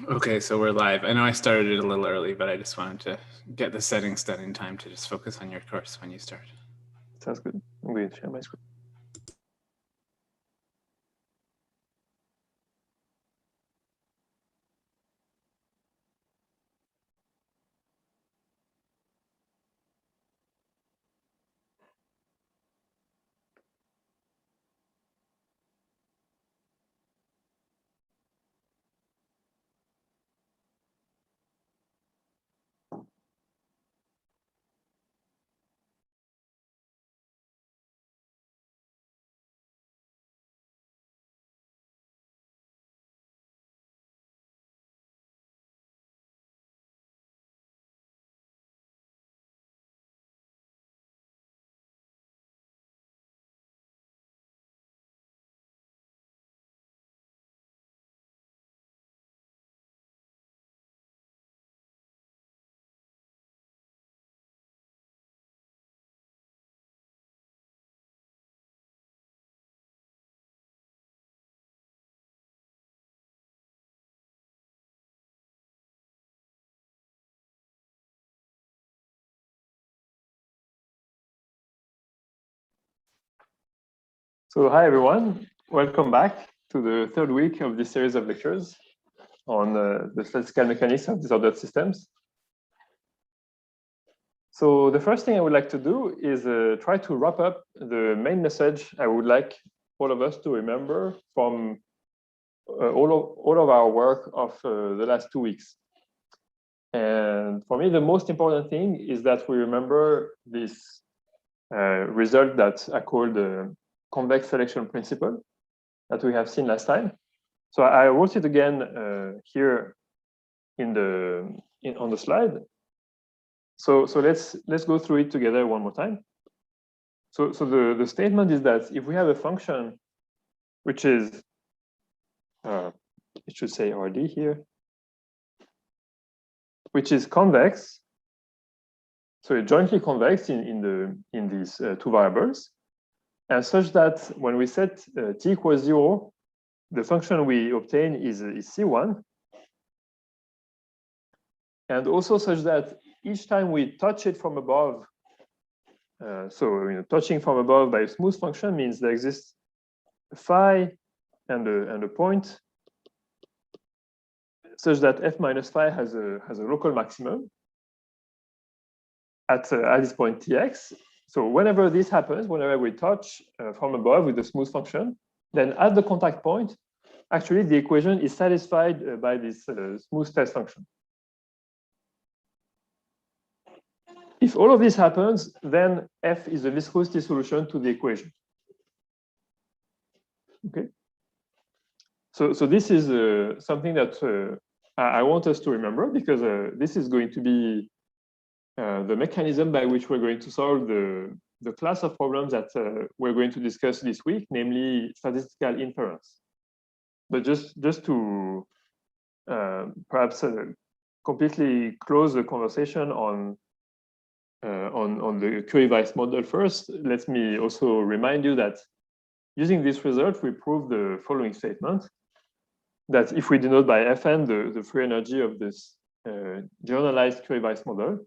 Okay, so we're live. I know I started it a little early, but I just wanted to get the settings done in time to just focus on your course when you start. Sounds good. I'm going to share my screen. So hi, everyone. Welcome back to the third week of this series of lectures on the statistical mechanics of disordered systems. So the first thing I would like to do is try to wrap up the main message I would like all of us to remember from all of our work of the last 2 weeks. And for me, the most important thing is that we remember this result that I call the convex selection principle that we have seen last time. So I wrote it again here on the slide. So let's go through it together one more time. So the statement is that if we have a function which is it should say RD here, which is convex, so jointly convex in these two variables, and such that when we set t equals 0, the function we obtain is C1, and also such that each time we touch it from above, so touching from above by a smooth function means there exists phi and a point such that f minus phi has a local maximum at this point tx. So whenever this happens, whenever we touch from above with a smooth function, then at the contact point, actually the equation is satisfied by this smooth test function. If all of this happens, then f is a viscosity solution to the equation. Okay. So this is something that I want us to remember, because this is going to be the mechanism by which we're going to solve the class of problems that we're going to discuss this week, namely statistical inference. But just to perhaps completely close the conversation on the Curie-Weiss model first, let me also remind you that using this result, we prove the following statement, that if we denote by Fn the free energy of this generalized Curie-Weiss model,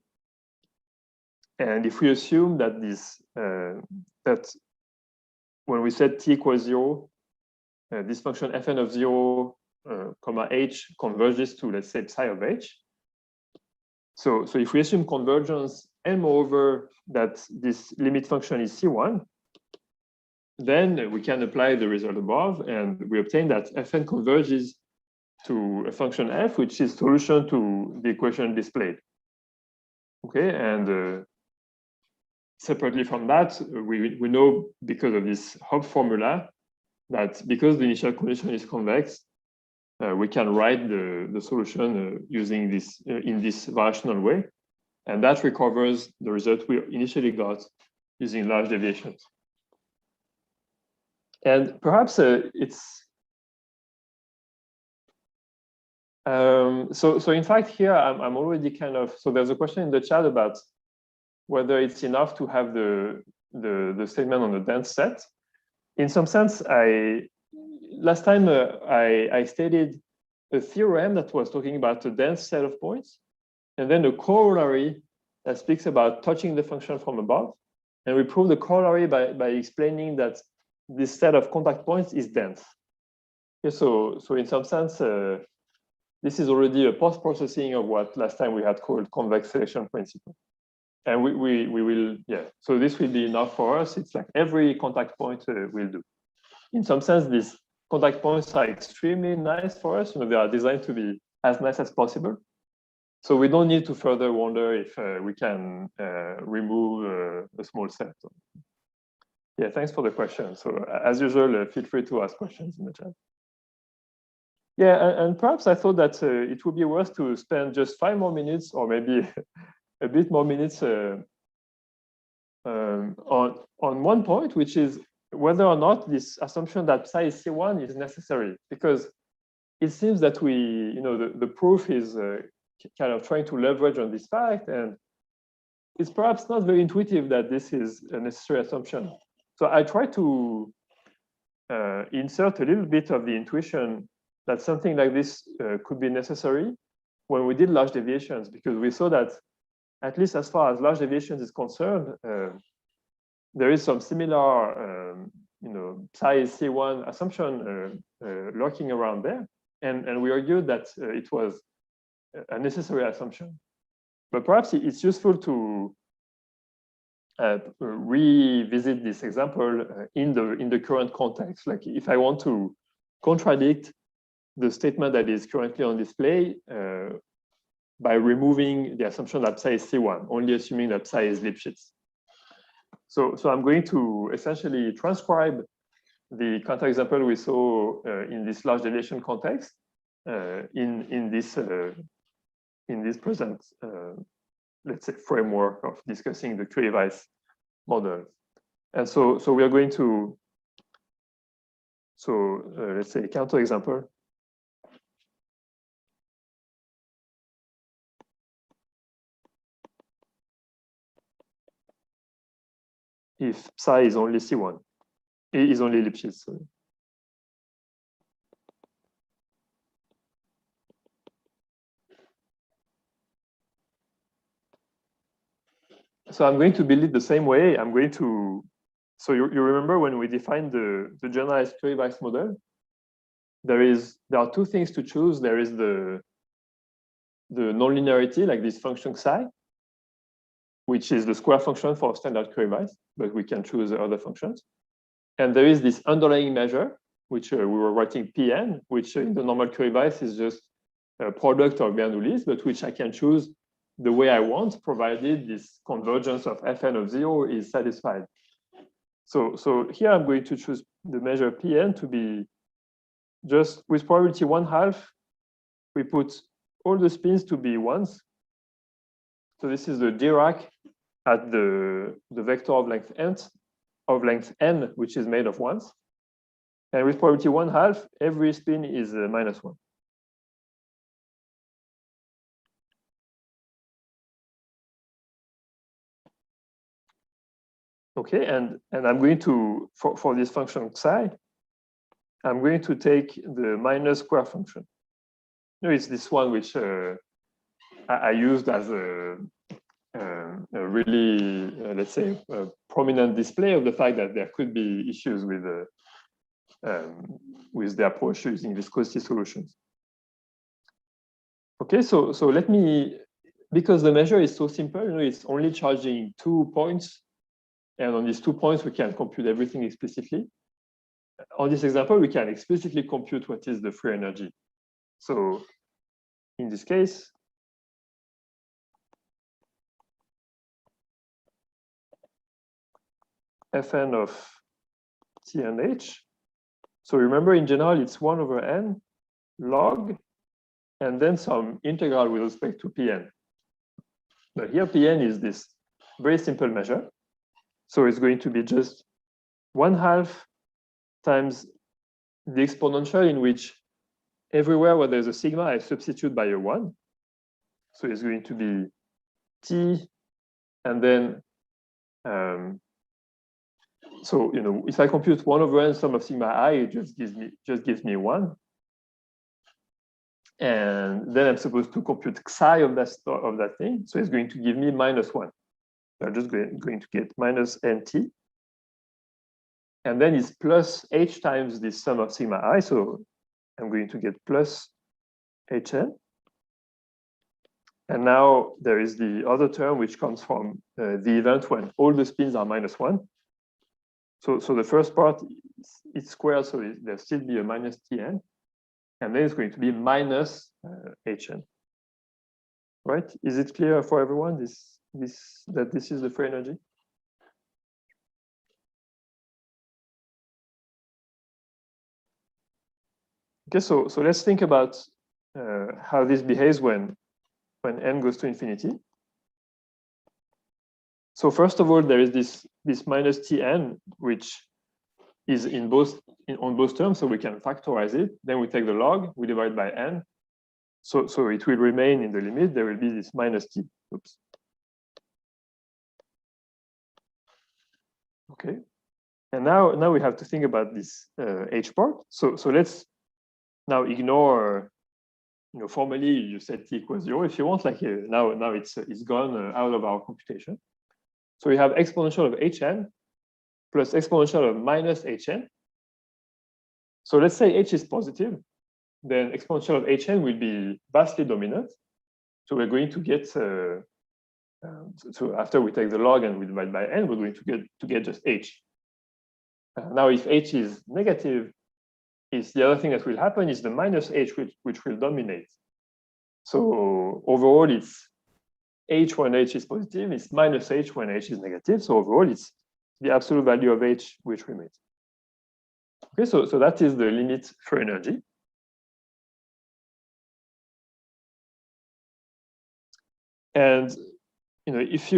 and if we assume that that when we set t equals 0, this function Fn of 0, comma h converges to, let's say, psi of h. So if we assume convergence and moreover that this limit function is C1, then we can apply the result above, and we obtain that Fn converges to a function f, which is solution to the equation displayed. Okay, and separately from that, we know, because of this Hopf formula, that because the initial condition is convex, we can write the solution using this in this variational way, and that recovers the result we initially got using large deviations. And perhaps it's so in fact here I'm already kind of, so there's a question in the chat about whether it's enough to have the statement on the dense set. In some sense, last time I stated a theorem that was talking about a dense set of points, and then a corollary that speaks about touching the function from above. And we prove the corollary by explaining that this set of contact points is dense. Okay, so in some sense, this is already a post-processing of what last time we had called convex selection principle. And we will, yeah, so this will be enough for us. It's like every contact point will do. In some sense, these contact points are extremely nice for us. They are designed to be as nice as possible. So we don't need to further wonder if we can remove a small set. Yeah, thanks for the question. So as usual, feel free to ask questions in the chat. Yeah, and perhaps I thought that it would be worth to spend just 5 more minutes, or maybe a bit more minutes on one point, which is whether or not this assumption that psi is C1 is necessary, because it seems that the proof is kind of trying to leverage on this fact, and it's perhaps not very intuitive that this is a necessary assumption. So I try to insert a little bit of the intuition that something like this could be necessary when we did large deviations, because we saw that, at least as far as large deviations is concerned, there is some similar, psi is C1 assumption lurking around there. And we argued that it was a necessary assumption. But perhaps it's useful to revisit this example in the current context. Like if I want to contradict the statement that is currently on display by removing the assumption that psi is C1, only assuming that psi is Lipschitz. So I'm going to essentially transcribe the counterexample we saw in this large deviation context in this present, let's say, framework of discussing the Curie-Weiss model. And so we are going to, let's say, counterexample. If psi is only C1, it is only Lipschitz. Sorry. So I'm going to build it the same way. I'm going to, so you remember when we defined the generalized Curie-Weiss model, there are 2 things to choose. There is the nonlinearity, like this function psi, which is the square function for standard Curie-Weiss, but we can choose other functions. And there is this underlying measure, which we were writing Pn, which in the normal Curie-Weiss is just a product of Bernoulli's, but which I can choose the way I want, provided this convergence of Fn of 0 is satisfied. So here I'm going to choose the measure Pn to be just with probability 1/2. We put all the spins to be 1s. So this is the Dirac at the vector of length n, which is made of 1s. And with probability 1/2, every spin is -1. Okay, and I'm going to, for this function psi, I'm going to take the minus square function. It's this one which I used as a really, let's say, a prominent display of the fact that there could be issues with the approach using viscosity solutions. Okay, so let me, because the measure is so simple, it's only charging 2 points, and on these 2 points we can compute everything explicitly. On this example, we can explicitly compute what is the free energy. So in this case, Fn of T and H. So remember, in general, it's 1/n log, and then some integral with respect to Pn. But here, Pn is this very simple measure. So it's going to be just 1/2 times the exponential, in which everywhere where there's a sigma, I substitute by a 1. So it's going to be T, and then, so if I compute 1/n sum of sigma I, it just gives me 1. And then I'm supposed to compute psi of that thing. So it's going to give me -1. I'm just going to get minus NT. And then it's plus H times the sum of sigma I. So I'm going to get plus HN. And now there is the other term which comes from the event when all the spins are -1. So the first part, it's squared, so there'll still be a minus Tn. And then it's going to be minus Hn. Right? Is it clear for everyone that this is the free energy? Okay, so let's think about how this behaves when n goes to infinity. So first of all, there is this minus Tn, which is on both terms, so we can factorize it. Then we take the log, we divide by n. So it will remain in the limit. There will be this minus T. Oops. Okay. And now we have to think about this H part. So let's now ignore, formally you said T equals 0 if you want, like now it's gone out of our computation. So we have exponential of Hn plus exponential of minus Hn. So let's say H is positive, then exponential of Hn will be vastly dominant. So we're going to get, so after we take the log and we divide by n, we're going to get just H. Now if H is negative, the other thing that will happen is the minus H which will dominate. So overall it's H when H is positive, it's minus H when H is negative. So overall it's the absolute value of H which remains. Okay, so that is the limit for energy. And if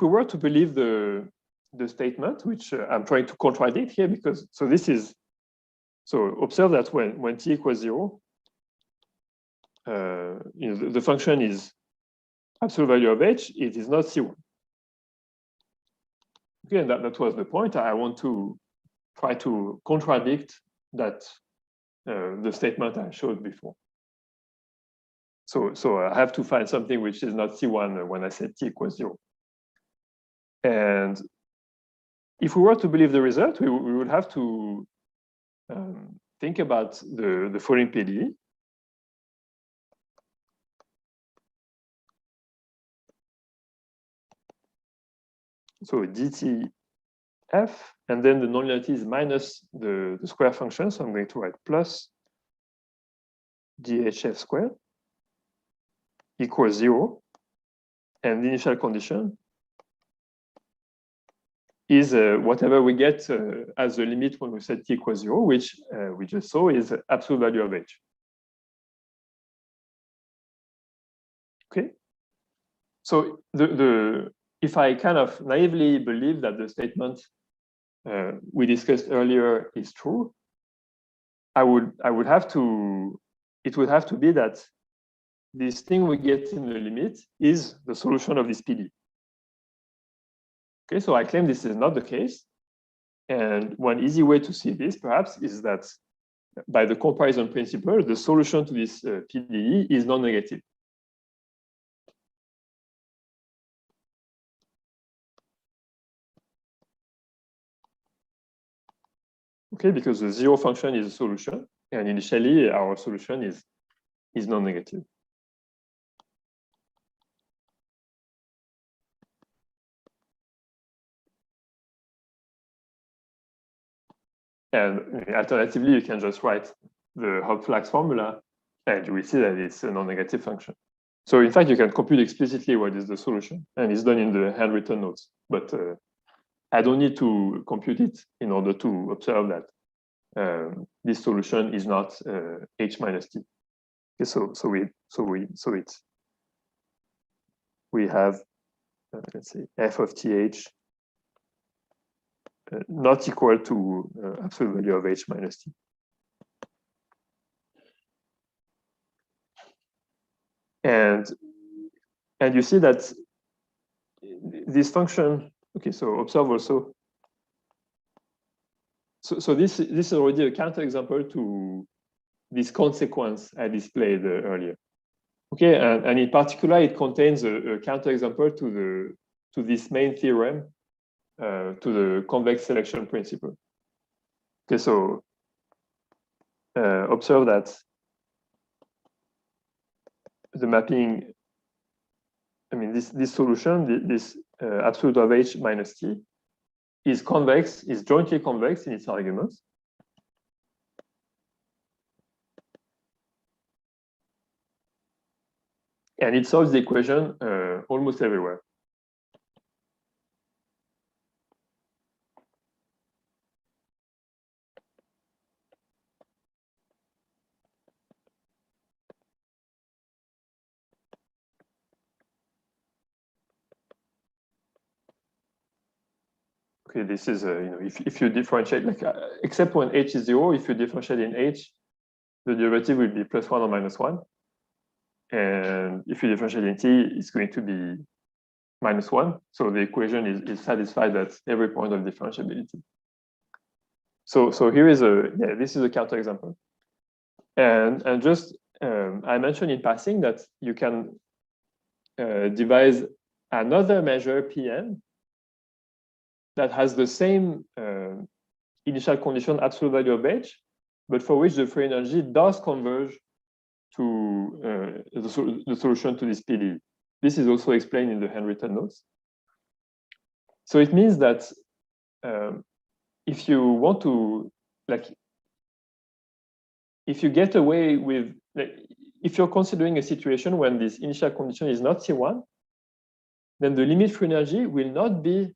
we were to believe the statement, which I'm trying to contradict here, because observe that when T equals 0, the function is absolute value of H, it is not C1. Okay, and that was the point. I want to try to contradict that the statement I showed before. So I have to find something which is not C1 when I said T equals 0. And if we were to believe the result, we would have to think about the following PDE. So DTF, and then the nonlinearity is minus the square function. So I'm going to write plus DHF squared equals 0. And the initial condition is whatever we get as the limit when we set T equals 0, which we just saw is absolute value of H. Okay. So if I kind of naively believe that the statement we discussed earlier is true, it would have to be that this thing we get in the limit is the solution of this PD. Okay, so I claim this is not the case. And one easy way to see this, perhaps, is that by the comparison principle, the solution to this PDE is non-negative. Okay, because the 0 function is a solution, and initially our solution is non-negative. And alternatively, you can just write the Hopf-Flachs formula, and you will see that it's a non-negative function. So in fact, you can compute explicitly what is the solution, and it's done in the handwritten notes. But I don't need to compute it in order to observe that this solution is not H minus T. Okay, so we have let's say f of th not equal to absolute value of H minus T. And you see that this function, okay, so observe also. So this is already a counterexample to this consequence I displayed earlier. Okay, and in particular, it contains a counterexample to this main theorem, to the convex selection principle. Okay, so observe that the mapping, I mean, this solution, this absolute of H minus T, is convex, is jointly convex in its arguments. And it solves the equation almost everywhere. Okay, this is, if you differentiate, like, except when H is 0, if you differentiate in H, the derivative will be +1 or -1. And if you differentiate in T, it's going to be -1. So the equation is satisfied at every point of differentiability. So here is this is a counterexample. And just, I mentioned in passing that you can devise another measure, Pm, that has the same initial condition absolute value of H, but for which the free energy does converge to the solution to this PDE. This is also explained in the handwritten notes. So it means that if you want to, like, if you get away with, like, if you're considering a situation when this initial condition is not C1, then the limit free energy will not be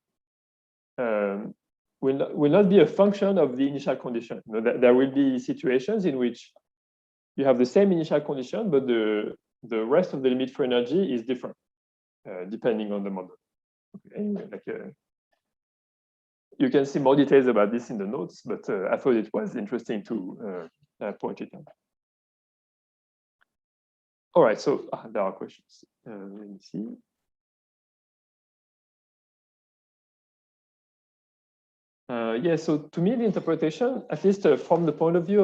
a function of the initial condition. There will be situations in which you have the same initial condition, but the rest of the limit free energy is different, depending on the model. Okay, anyway, like, you can see more details about this in the notes, but I thought it was interesting to point it out. All right, so there are questions. Let me see. Yeah, so to me, the interpretation, at least from the point of view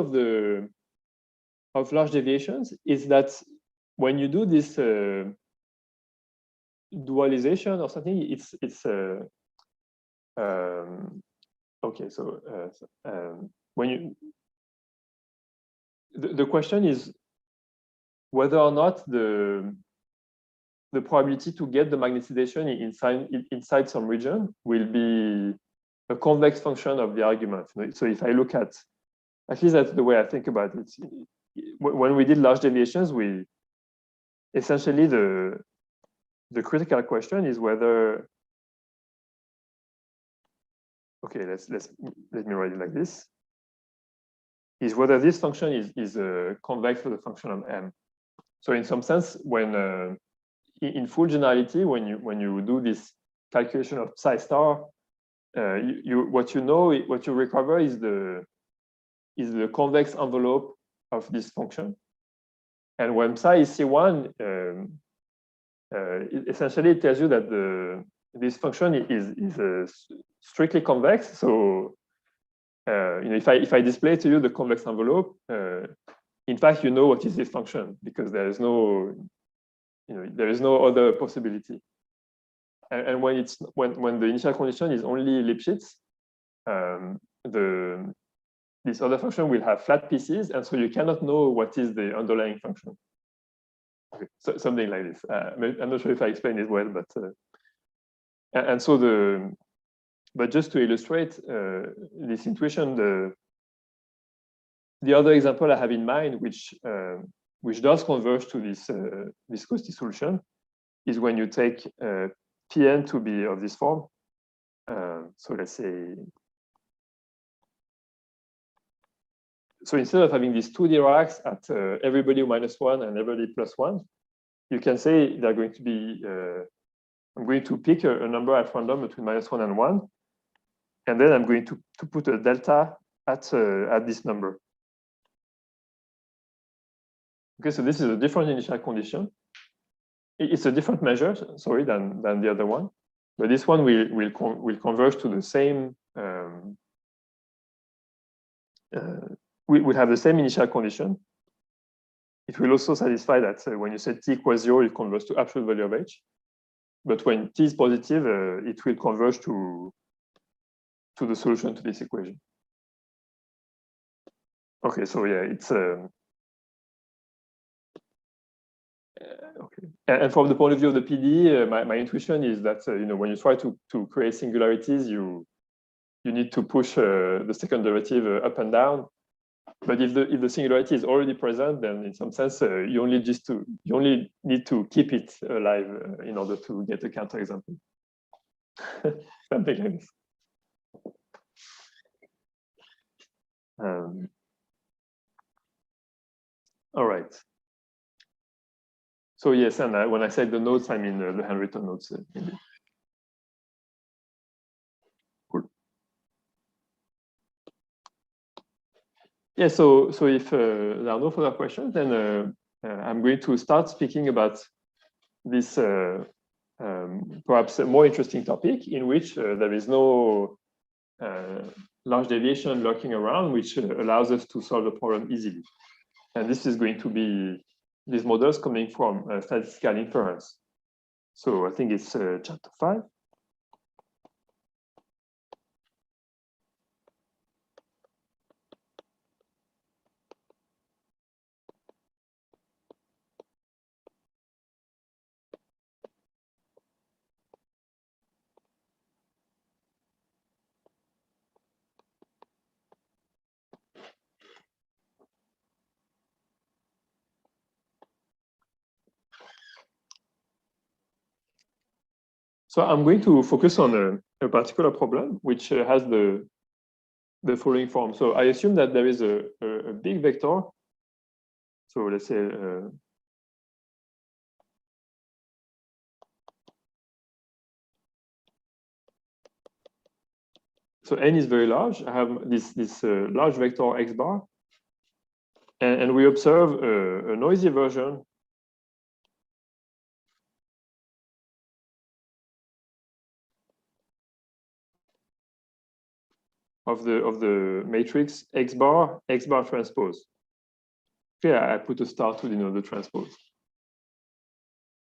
of large deviations, is that when you do this dualization or something, it's okay. So when you, the question is whether or not the probability to get the magnetization inside some region will be a convex function of the argument. So if I look at least that's the way I think about it. When we did large deviations, we essentially the critical question is whether, okay, let me write it like this, is whether this function is convex for the function of M. So in some sense, when in full generality, when you do this calculation of psi star, what you recover is the convex envelope of this function. And when psi is C1, essentially it tells you that this function is strictly convex. So if I display to you the convex envelope, in fact you know what is this function, because there is no other possibility. And when the initial condition is only Lipschitz, this other function will have flat pieces, and so you cannot know what is the underlying function. Okay, so something like this. I'm not sure if I explained it well, but and so but just to illustrate this intuition, the other example I have in mind, which does converge to this viscosity solution, is when you take Pn to be of this form. So let's say, so instead of having these two Diracs at everybody -1 and everybody +1, you can say they're going to be, I'm going to pick a number at random between -1 and 1, and then I'm going to put a delta at this number. Okay, so this is a different initial condition. It's a different measure, sorry, than the other one, but this one will converge to the same. We will have the same initial condition, it will also satisfy that when you set t equals 0, it converges to absolute value of h. But when t is positive, it will converge to the solution to this equation. Okay, so yeah, it's okay. And from the point of view of the PD, my intuition is that when you try to create singularities, you need to push the second derivative up and down. But if the singularity is already present, then in some sense you only need to keep it alive in order to get a counterexample. Something like this. All right. So yes, and when I say the notes, I mean the handwritten notes. Cool. Yeah. So if there are no further questions, then I'm going to start speaking about this perhaps a more interesting topic in which there is no large deviation lurking around, which allows us to solve the problem easily. And this is going to be these models coming from statistical inference. So I think it's chapter 5. So I'm going to focus on a particular problem which has the following form. So I assume that there is a big vector. So let's say so n is very large. I have this large vector x bar, and we observe a noisy version of the matrix x bar transpose. Okay, I put a star to denote the transpose.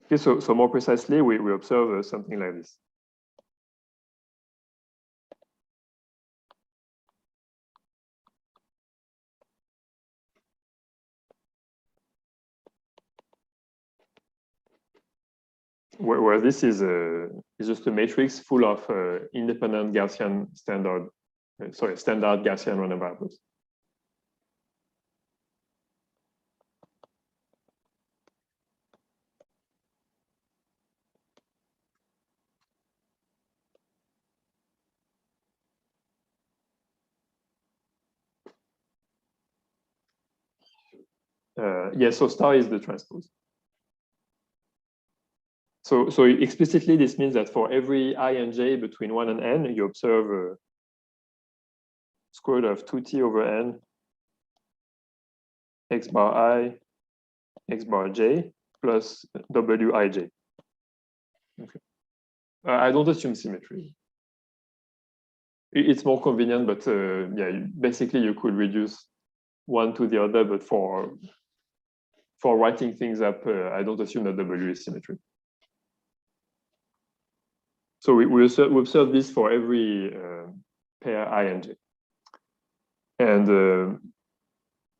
Okay, so more precisely, we observe something like this. Where this is just a matrix full of independent Gaussian standard Gaussian random variables. Yeah, so star is the transpose. So explicitly, this means that for every I and j between 1 and n, you observe square root of 2t over n x bar I, x bar j plus wij. Okay. I don't assume symmetry. It's more convenient, but yeah, basically you could reduce one to the other, but for writing things up, I don't assume that W is symmetry. So we observe this for every pair I and j. And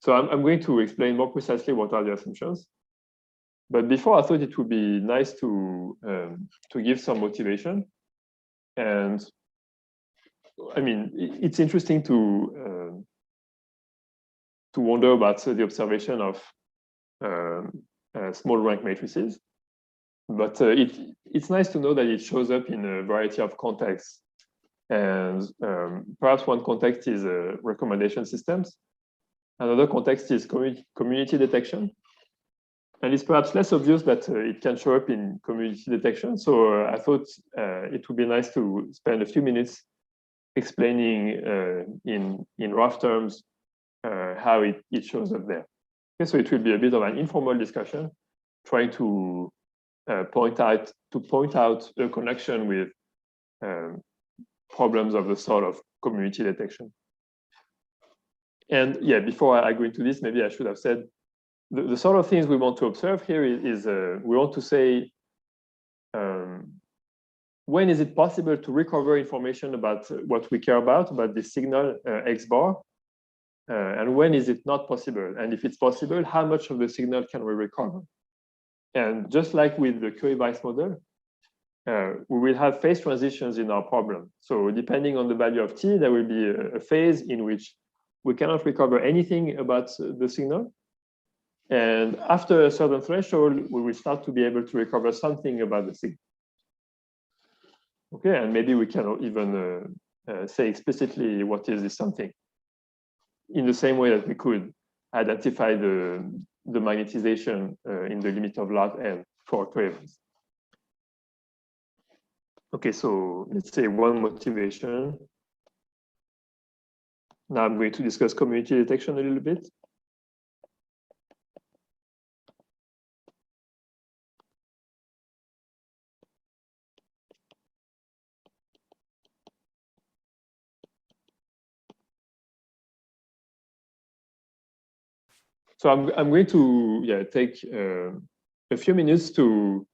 so I'm going to explain more precisely what are the assumptions. But before, I thought it would be nice to give some motivation. And I mean, it's interesting to wonder about the observation of small rank matrices. But it's nice to know that it shows up in a variety of contexts. And perhaps one context is recommendation systems. Another context is community detection. And it's perhaps less obvious that it can show up in community detection. So I thought it would be nice to spend a few minutes explaining in rough terms how it shows up there. Okay, so it will be a bit of an informal discussion, trying to point out a connection with problems of the sort of community detection. And yeah, before I go into this, maybe I should have said the sort of things we want to observe here is we want to say, when is it possible to recover information about what we care about the signal X bar? And when is it not possible? And if it's possible, how much of the signal can we recover? And just like with the Curie-Weiss model, we will have phase transitions in our problem. So depending on the value of t, there will be a phase in which we cannot recover anything about the signal. And after a certain threshold, we will start to be able to recover something about the signal. Okay, and maybe we can even say explicitly what is this something, in the same way that we could identify the magnetization in the limit of large N for cravings. Okay, so let's say one motivation. Now I'm going to discuss community detection a little bit. So I'm going to take a few minutes to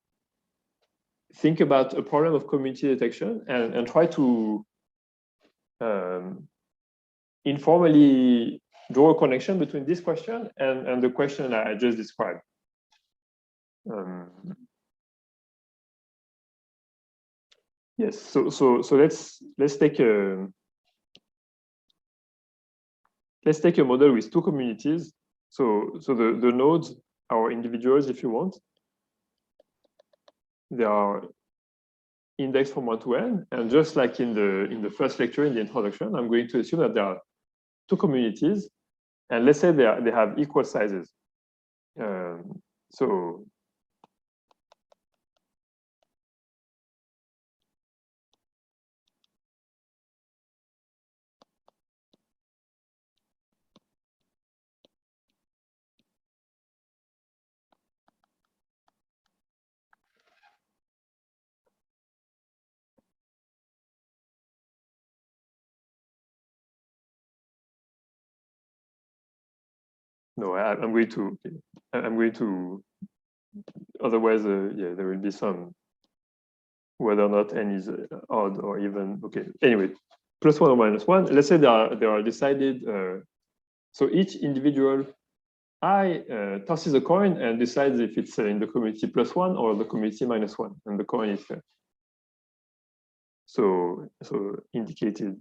think about a problem of community detection and try to informally draw a connection between this question and the question I just described. Yes, so let's take a model with two communities. So the nodes are individuals, if you want. They are indexed from 1 to n, and just like in the first lecture in the introduction, I'm going to assume that there are two communities, and let's say they have equal sizes. So no, I'm going to. Otherwise, yeah, there will be some, whether or not n is odd or even. Okay. Anyway, +1 or -1. Let's say they are decided. So each individual I tosses a coin and decides if it's in the community +1 or the community -1, and the coin is so indicated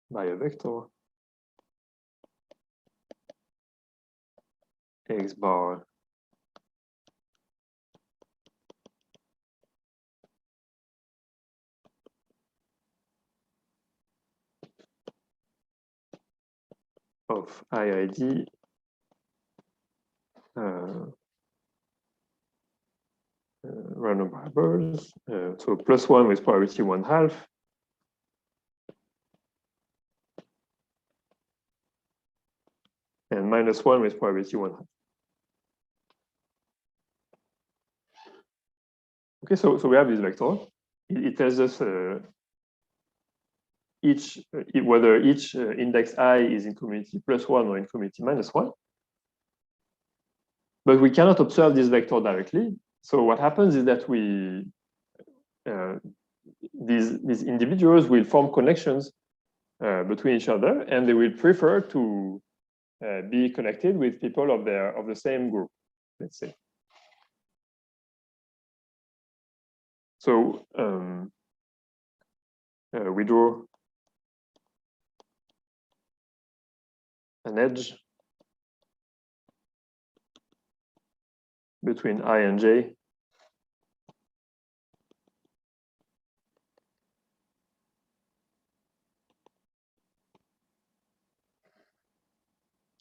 by a vector X bar of IID random variables. So +1 with probability 1/2. And -1 with probability 1/2. Okay, so we have this vector. It tells us whether each index I is in community +1 or in community -1. But we cannot observe this vector directly. So what happens is that these individuals will form connections between each other, and they will prefer to be connected with people of the same group, let's say. So we draw an edge between I and J.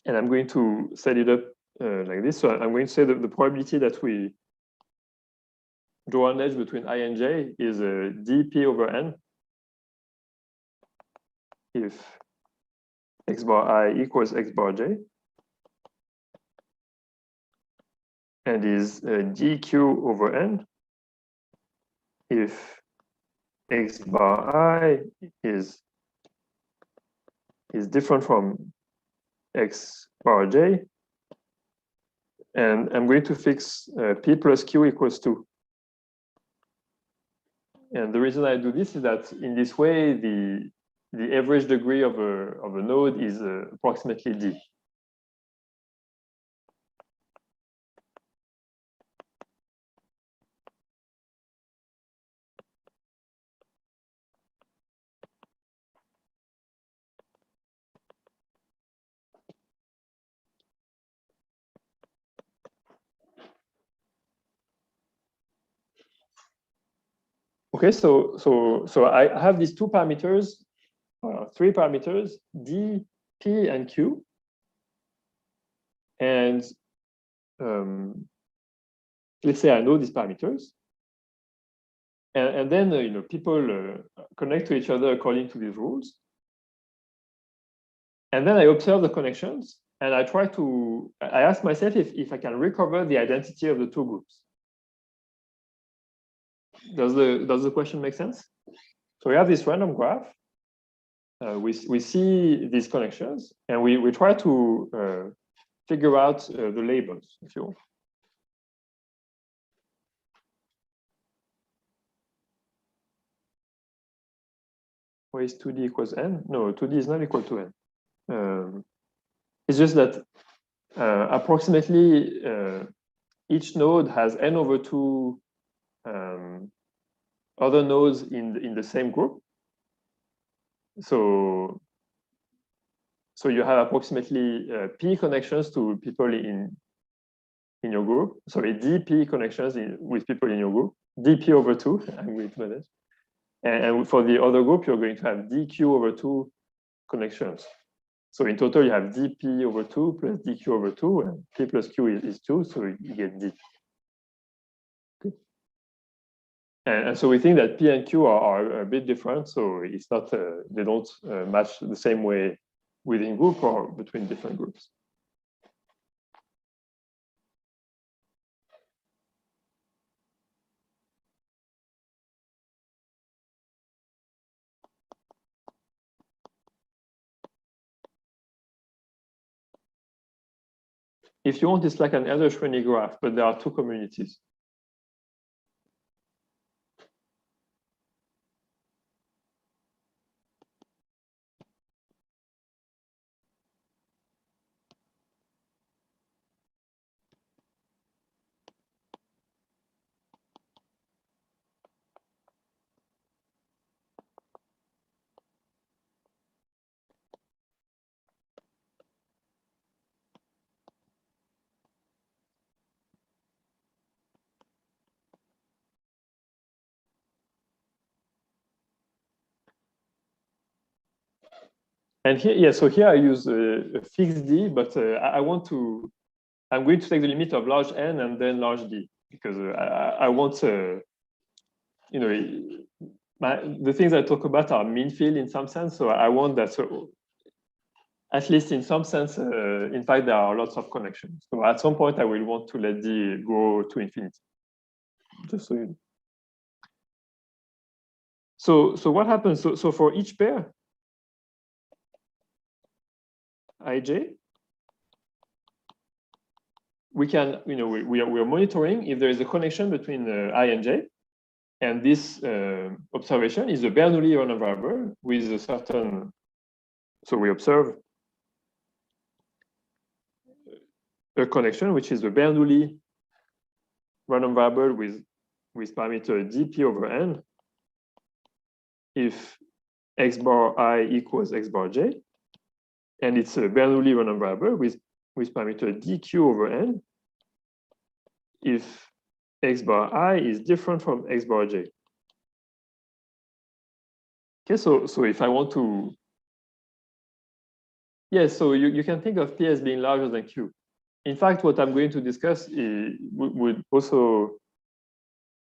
And I'm going to set it up like this. So I'm going to say that the probability that we draw an edge between I and J is dp/n if x bar I equals x bar J, and is dq/n if x bar I is different from x bar j. And I'm going to fix p plus q equals 2. And the reason I do this is that in this way, the average degree of a node is approximately d. Okay, so I have these two parameters, three parameters, d, p, and q. And let's say I know these parameters. And then people connect to each other according to these rules. And then I observe the connections, and I ask myself if I can recover the identity of the two groups. Does the question make sense? So we have this random graph. We see these connections, and we try to figure out the labels, if you want. Where is 2d equals n? No, 2d is not equal to n. It's just that approximately each node has n over 2 other nodes in the same group. So you have approximately p connections to people in your group. Sorry, dp connections with people in your group. dp over 2, I'm going to manage. And for the other group, you're going to have dq over 2 connections. So in total, you have dp over 2 plus dq over 2, and p plus q is 2, so you get d. Okay. And so we think that p and q are a bit different, so it's not they don't match the same way within group or between different groups. If you want, it's like an Elder-Schwenny graph, but there are two communities. And here, yeah, so here I use a fixed d, but I'm going to take the limit of large n and then large d, because I want, the things I talk about are mean field in some sense, so I want that, so at least in some sense, in fact, there are lots of connections. So at some point, I will want to let d go to infinity, just so you know. So what happens? So for each pair, ij, we can, we are monitoring if there is a connection between I and j, and this observation is a Bernoulli random variable with a certain. So we observe a connection which is the Bernoulli random variable with parameter dp over n if x bar I equals x bar j, and it's a Bernoulli random variable with parameter dq over n if x bar I is different from x bar j. Okay, so if I want to, yes, so you can think of p as being larger than q. In fact, what I'm going to discuss would also,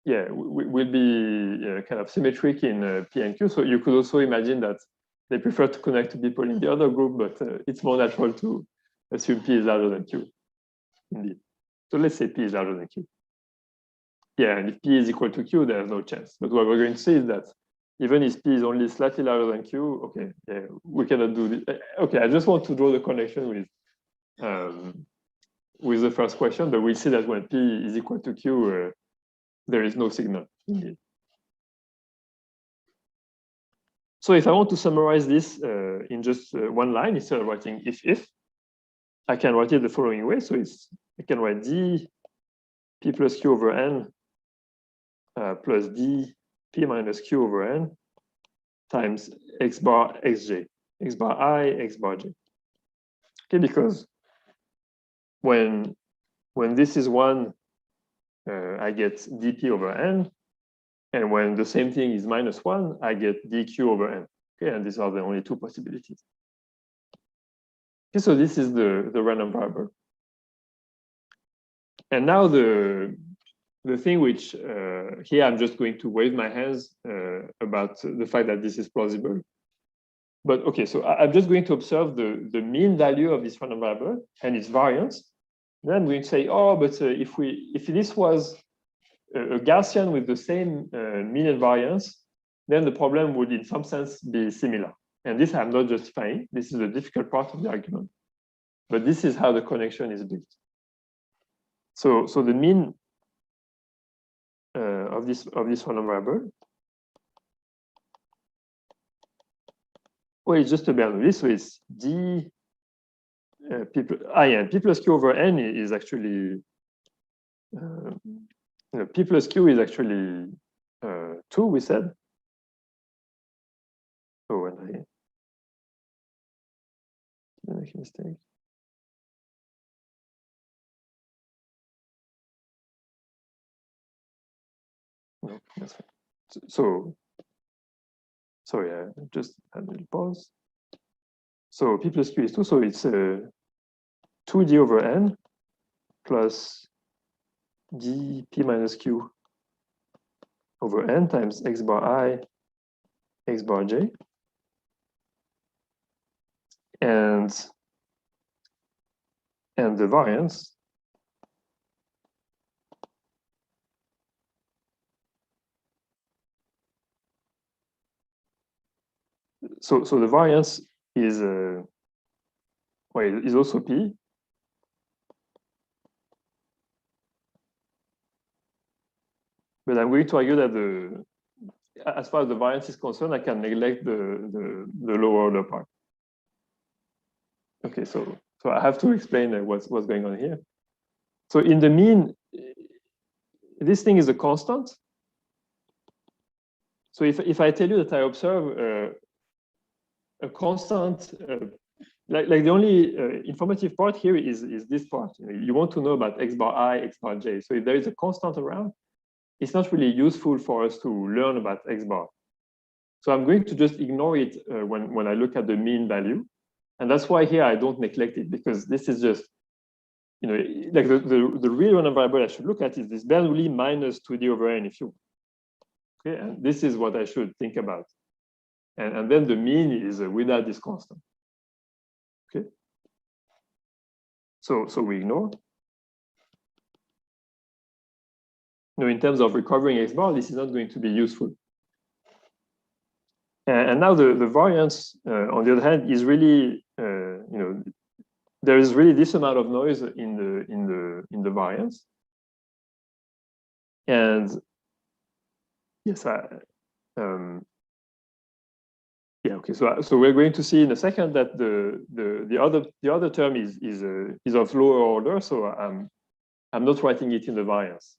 will be kind of symmetric in p and q. So you could also imagine that they prefer to connect to people in the other group, but it's more natural to assume p is larger than q, indeed. So let's say p is larger than q. Yeah, and if p is equal to q, there's no chance. But what we're going to see is that even if p is only slightly larger than q, okay, yeah, we cannot do this. Okay, I just want to draw the connection with with the first question, but we'll see that when P is equal to Q, there is no signal indeed. So if I want to summarize this in just one line, instead of writing if, I can write it the following way. So I can write D P plus Q over N plus D P minus Q over N times X bar Xj, X bar I, X bar J. Okay, because when this is 1, I get dp over n, and when the same thing is -1, I get dq over n. Okay, and these are the only two possibilities. Okay, so this is the random variable. And now the thing which here I'm just going to wave my hands about the fact that this is plausible. But okay, so I'm just going to observe the mean value of this random variable and its variance. Then I'm going to say, oh, but if this was a Gaussian with the same mean and variance, then the problem would in some sense be similar. And this I'm not justifying. This is a difficult part of the argument. But this is how the connection is built. So the mean of this random variable, well, it's just a Bernoulli, so it's D P plus Q over N is actually P plus Q is actually 2, we said. Oh, and I did make a mistake. No, that's fine. So sorry, I just had a little pause. So P plus Q is 2, so it's 2D over N plus dp minus Q over N times X bar I, X bar J. And the variance so the variance is well, is also P. But I'm going to argue that as far as the variance is concerned, I can neglect the lower order part. Okay, so I have to explain what's going on here. So in the mean, this thing is a constant. So if I tell you that I observe a constant, like the only informative part here is this part. You want to know about X bar I, X bar J. So if there is a constant around, it's not really useful for us to learn about X bar. So I'm going to just ignore it when I look at the mean value. And that's why here I don't neglect it, because this is just, like the real random variable I should look at is this Bernoulli minus 2D over N, if you. Okay, and this is what I should think about. And then the mean is without this constant. Okay. So we ignore. In terms of recovering X bar, this is not going to be useful. And now the variance, on the other hand, is really, there is really this amount of noise in the variance. And yes, yeah, okay. So we're going to see in a second that the other term is of lower order. So I'm not writing it in the variance.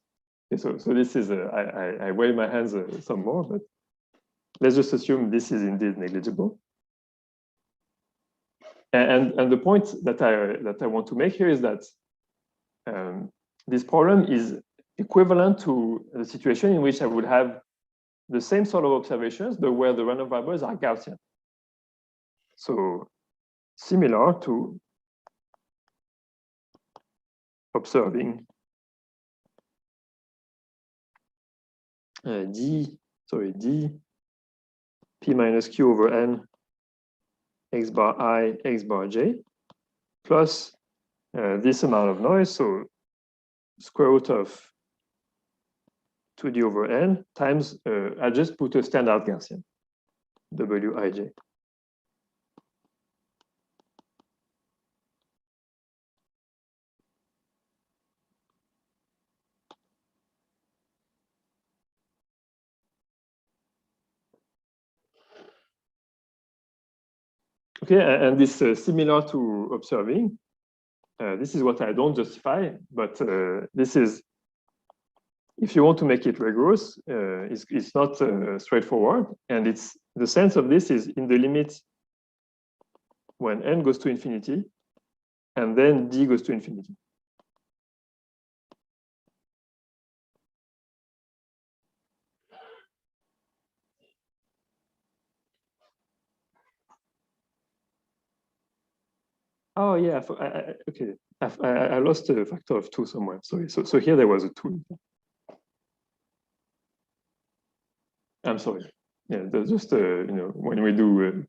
Okay, so this is I wave my hands some more, but let's just assume this is indeed negligible. And the point that I want to make here is that this problem is equivalent to the situation in which I would have the same sort of observations, but where the random variables are Gaussian. So similar to observing D P minus Q over N X bar I, X bar J, plus this amount of noise, so square root of 2D over N times, I just put a standard Gaussian, Wij. Okay, and this similar to observing. This is what I don't justify, but this is, if you want to make it rigorous, it's not straightforward. And it's the sense of this is in the limit when n goes to infinity, and then d goes to infinity. Oh yeah, okay. I lost a factor of 2 somewhere. Sorry. So here there was a 2. I'm sorry. Yeah, that's just when we do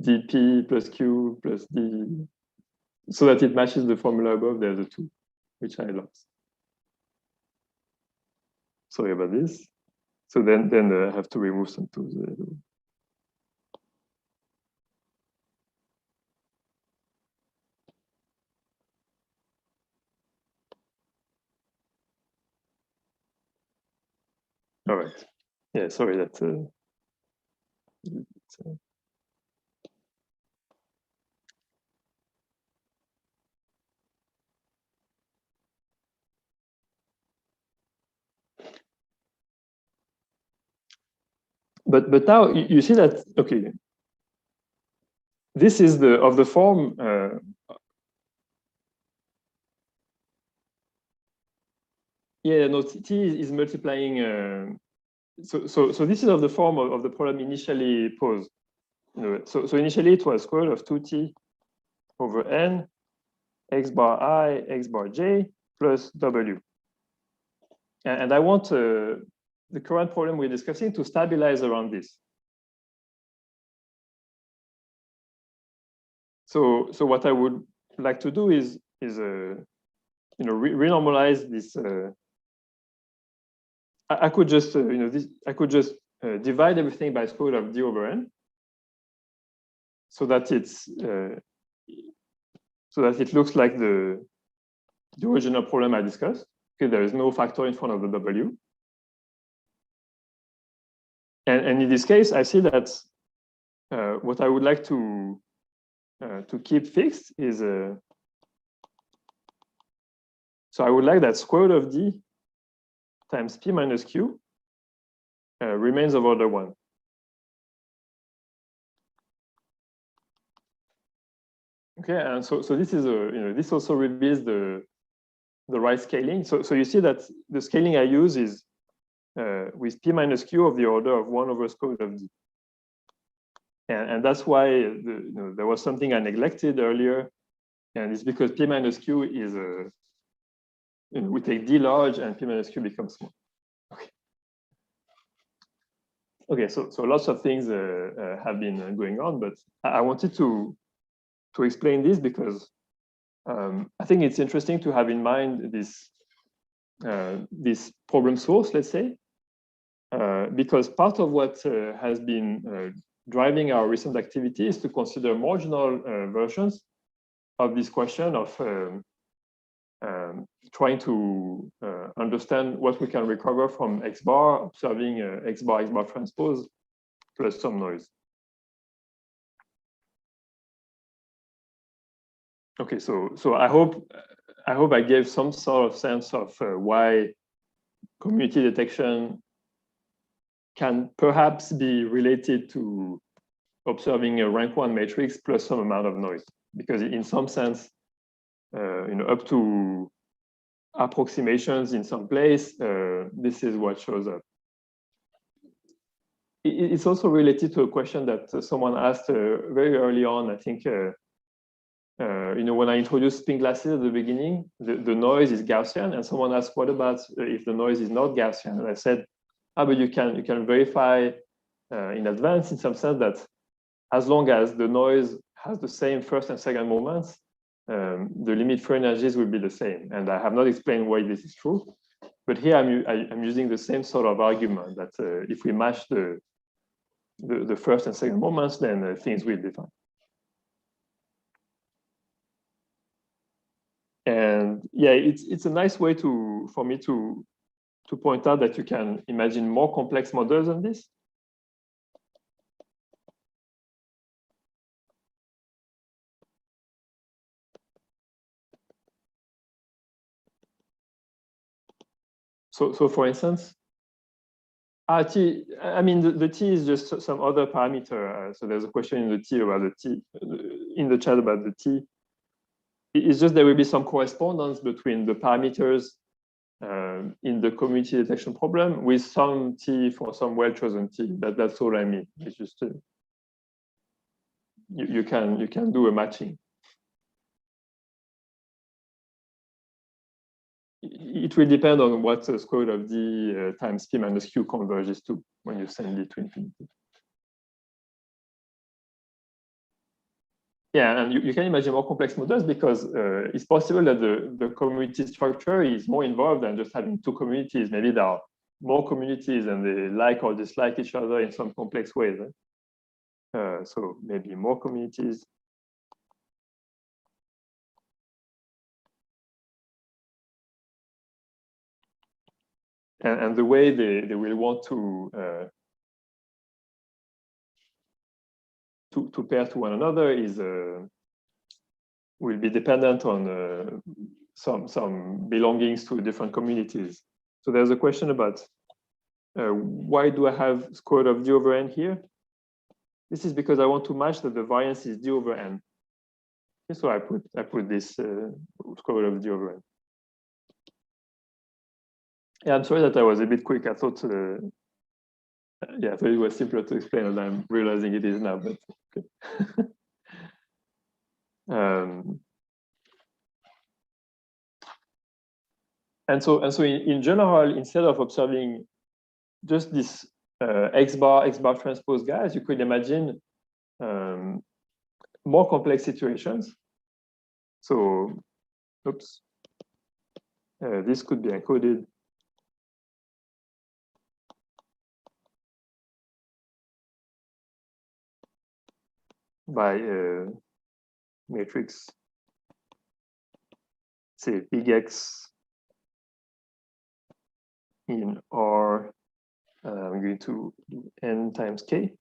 dp plus q plus d, so that it matches the formula above, there's a 2, which I lost. Sorry about this. So then I have to remove some 2s. All right. Yeah, sorry that. But now you see that, okay, this is of the form. Yeah, no, t is multiplying. So this is of the form of the problem initially posed. So initially it was square root of 2t over n, x bar I, x bar j, plus w. And I want the current problem we're discussing to stabilize around this. So what I would like to do is renormalize this. I could just divide everything by square root of d over n, so that it's so that it looks like the original problem I discussed. Okay, there is no factor in front of the w. And in this case, I see that what I would like to keep fixed is so I would like that square root of d times p minus q remains of order 1. Okay, and so this is this also reveals the right scaling. So you see that the scaling I use is with p minus q of the order of 1 over square root of d. And that's why there was something I neglected earlier, and it's because p minus q is we take d large and p minus q becomes small. Okay. Okay, so lots of things have been going on, but I wanted to explain this because I think it's interesting to have in mind this problem source, let's say, because part of what has been driving our recent activity is to consider marginal versions of this question of trying to understand what we can recover from x bar, observing x bar transpose plus some noise. Okay, so I hope I gave some sort of sense of why community detection can perhaps be related to observing a rank 1 matrix plus some amount of noise, because in some sense, up to approximations in some place, this is what shows up. It's also related to a question that someone asked very early on. I think, when I introduced spin glasses at the beginning, the noise is Gaussian, and someone asked, what about if the noise is not Gaussian? And I said, but you can verify in advance in some sense that as long as the noise has the same first and second moments, the limit free energies will be the same. And I have not explained why this is true, but here I'm using the same sort of argument that if we match the first and second moments, then things will be fine. And yeah, it's a nice way for me to point out that you can imagine more complex models than this. So for instance, T, I mean, the T is just some other parameter. So there's a question in the T about the T, in the chat about the T. It's just there will be some correspondence between the parameters in the community detection problem with some T for some well-chosen T. That's all I mean. It's just you can do a matching. It will depend on what the square root of D times P minus Q converges to when you send it to infinity. Yeah, and you can imagine more complex models because it's possible that the community structure is more involved than just having two communities. Maybe there are more communities and they like or dislike each other in some complex ways. So maybe more communities. And the way they will want to pair to one another is will be dependent on some belongings to different communities. So there's a question about why do I have square root of D over N here? This is because I want to match that the variance is D over N. Okay, so I put this square root of D over N. Yeah, I'm sorry that I was a bit quick. I thought, yeah, I thought it was simpler to explain, and I'm realizing it is now. But okay. And so in general, instead of observing just this x bar transpose guys, you could imagine more complex situations. So, oops, this could be encoded by a matrix, say big X in R. I'm going to do N times K.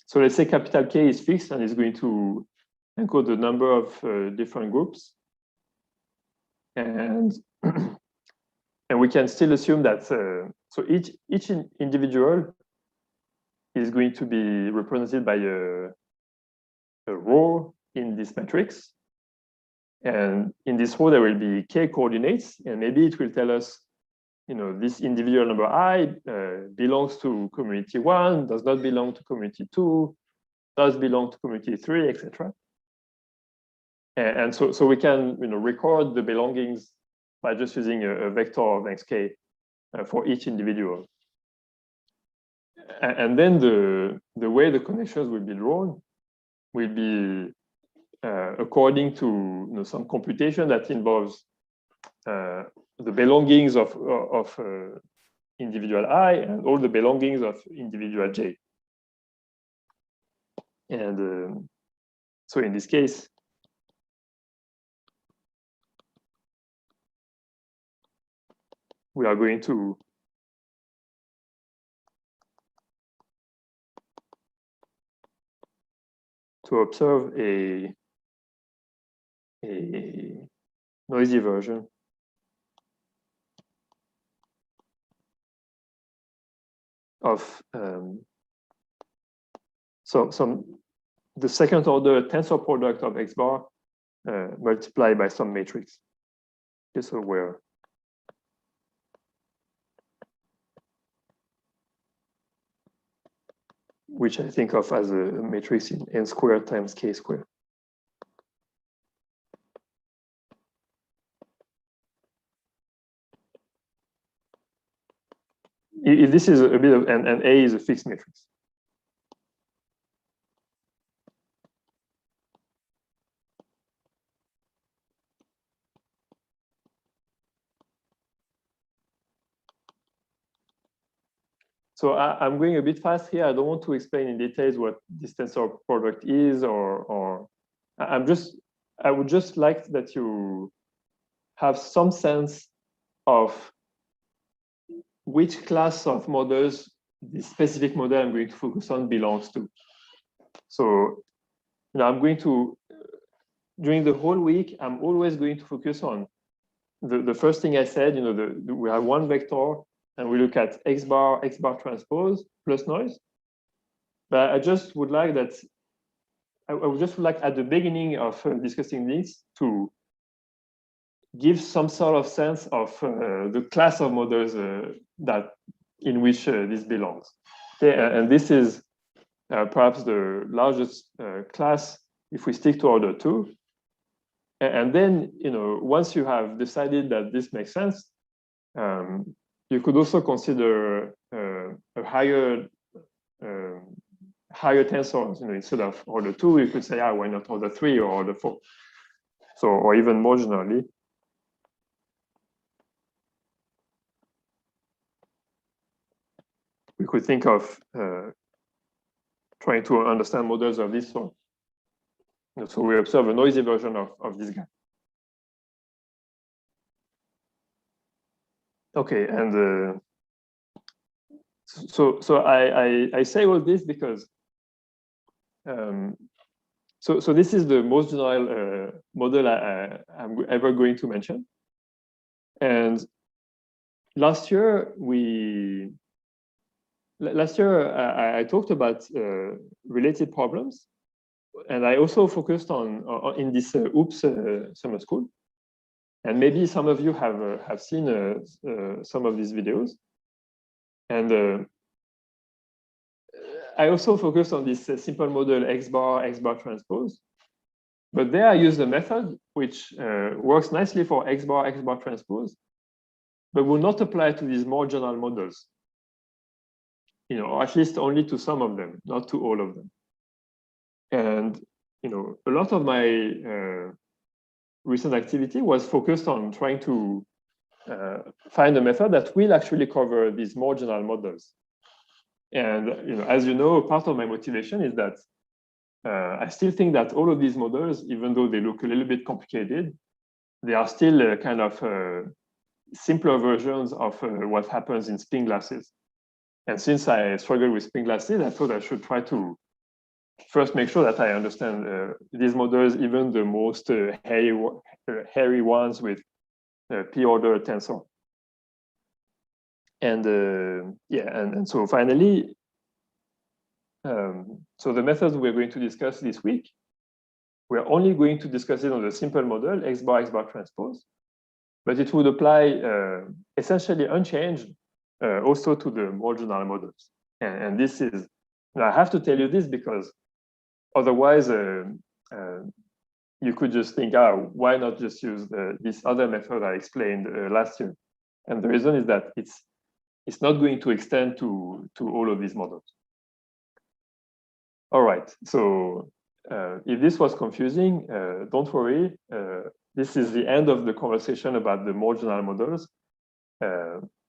So let's say capital K is fixed and is going to encode the number of different groups. And and we can still assume that so each individual is going to be represented by a row in this matrix. And in this row, there will be K coordinates, and maybe it will tell us, you know, this individual number I belongs to community 1, does not belong to community 2, does belong to community 3, etc. And so we can, you know, record the belongings by just using a vector of xk for each individual. And then the way the connections will be drawn will be according to, you know, some computation that involves the belongings of individual I and all the belongings of individual j. And so in this case, we are going to observe a noisy version of the second order tensor product of x bar multiplied by some matrix. Okay, so where which I think of as a matrix in n squared times k squared. If this is a bit of, and A is a fixed matrix. So I'm going a bit fast here. I don't want to explain in details what this tensor product is, or I would just like that you have some sense of which class of models this specific model I'm going to focus on belongs to. So now I'm going to, during the whole week, I'm always going to focus on the first thing I said, we have one vector and we look at x bar transpose plus noise. But I just would like that, I would just like at the beginning of discussing this to give some sort of sense of the class of models that in which this belongs. Okay, and this is perhaps the largest class if we stick to order 2. And then, once you have decided that this makes sense, you could also consider a higher tensors. Instead of order 2, you could say, why not order 3 or order 4? So, or even more generally. We could think of trying to understand models of this sort. So we observe a noisy version of this guy. Okay, and so I say all this because so this is the most general model I'm ever going to mention. And last year I talked about related problems, and I also focused on in this OOPS summer school. And maybe some of you have seen some of these videos. And I also focused on this simple model x bar transpose. But there I use a method which works nicely for x bar transpose, but will not apply to these more general models. Or at least only to some of them, not to all of them. And a lot of my recent activity was focused on trying to find a method that will actually cover these more general models. And as you know, part of my motivation is that I still think that all of these models, even though they look a little bit complicated, they are still kind of simpler versions of what happens in spin glasses. And since I struggle with spin glasses, I thought I should try to first make sure that I understand these models, even the most hairy ones with p-order tensor. And and so finally, so the methods we're going to discuss this week, we're only going to discuss it on the simple model, x bar transpose, but it would apply essentially unchanged also to the more general models. And this is, I have to tell you this because otherwise you could just think, why not just use this other method I explained last year? And the reason is that it's not going to extend to all of these models. All right, so if this was confusing, don't worry. This is the end of the conversation about the more general models.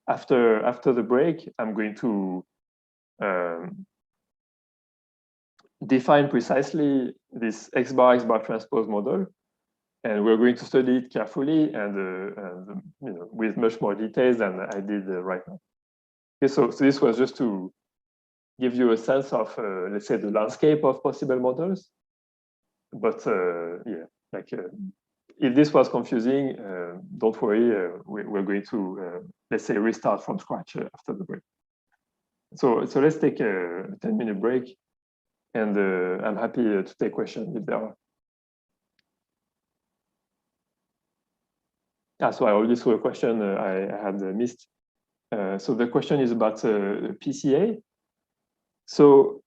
After the break, I'm going to define precisely this x bar transpose model, and we're going to study it carefully and with much more details than I did right now. Okay, so this was just to give you a sense of, let's say, the landscape of possible models. But if this was confusing, don't worry, we're going to, let's say, restart from scratch after the break. So let's take a 10-minute break, and I'm happy to take questions if there are. So I already saw a question I had missed. So the question is about PCA. So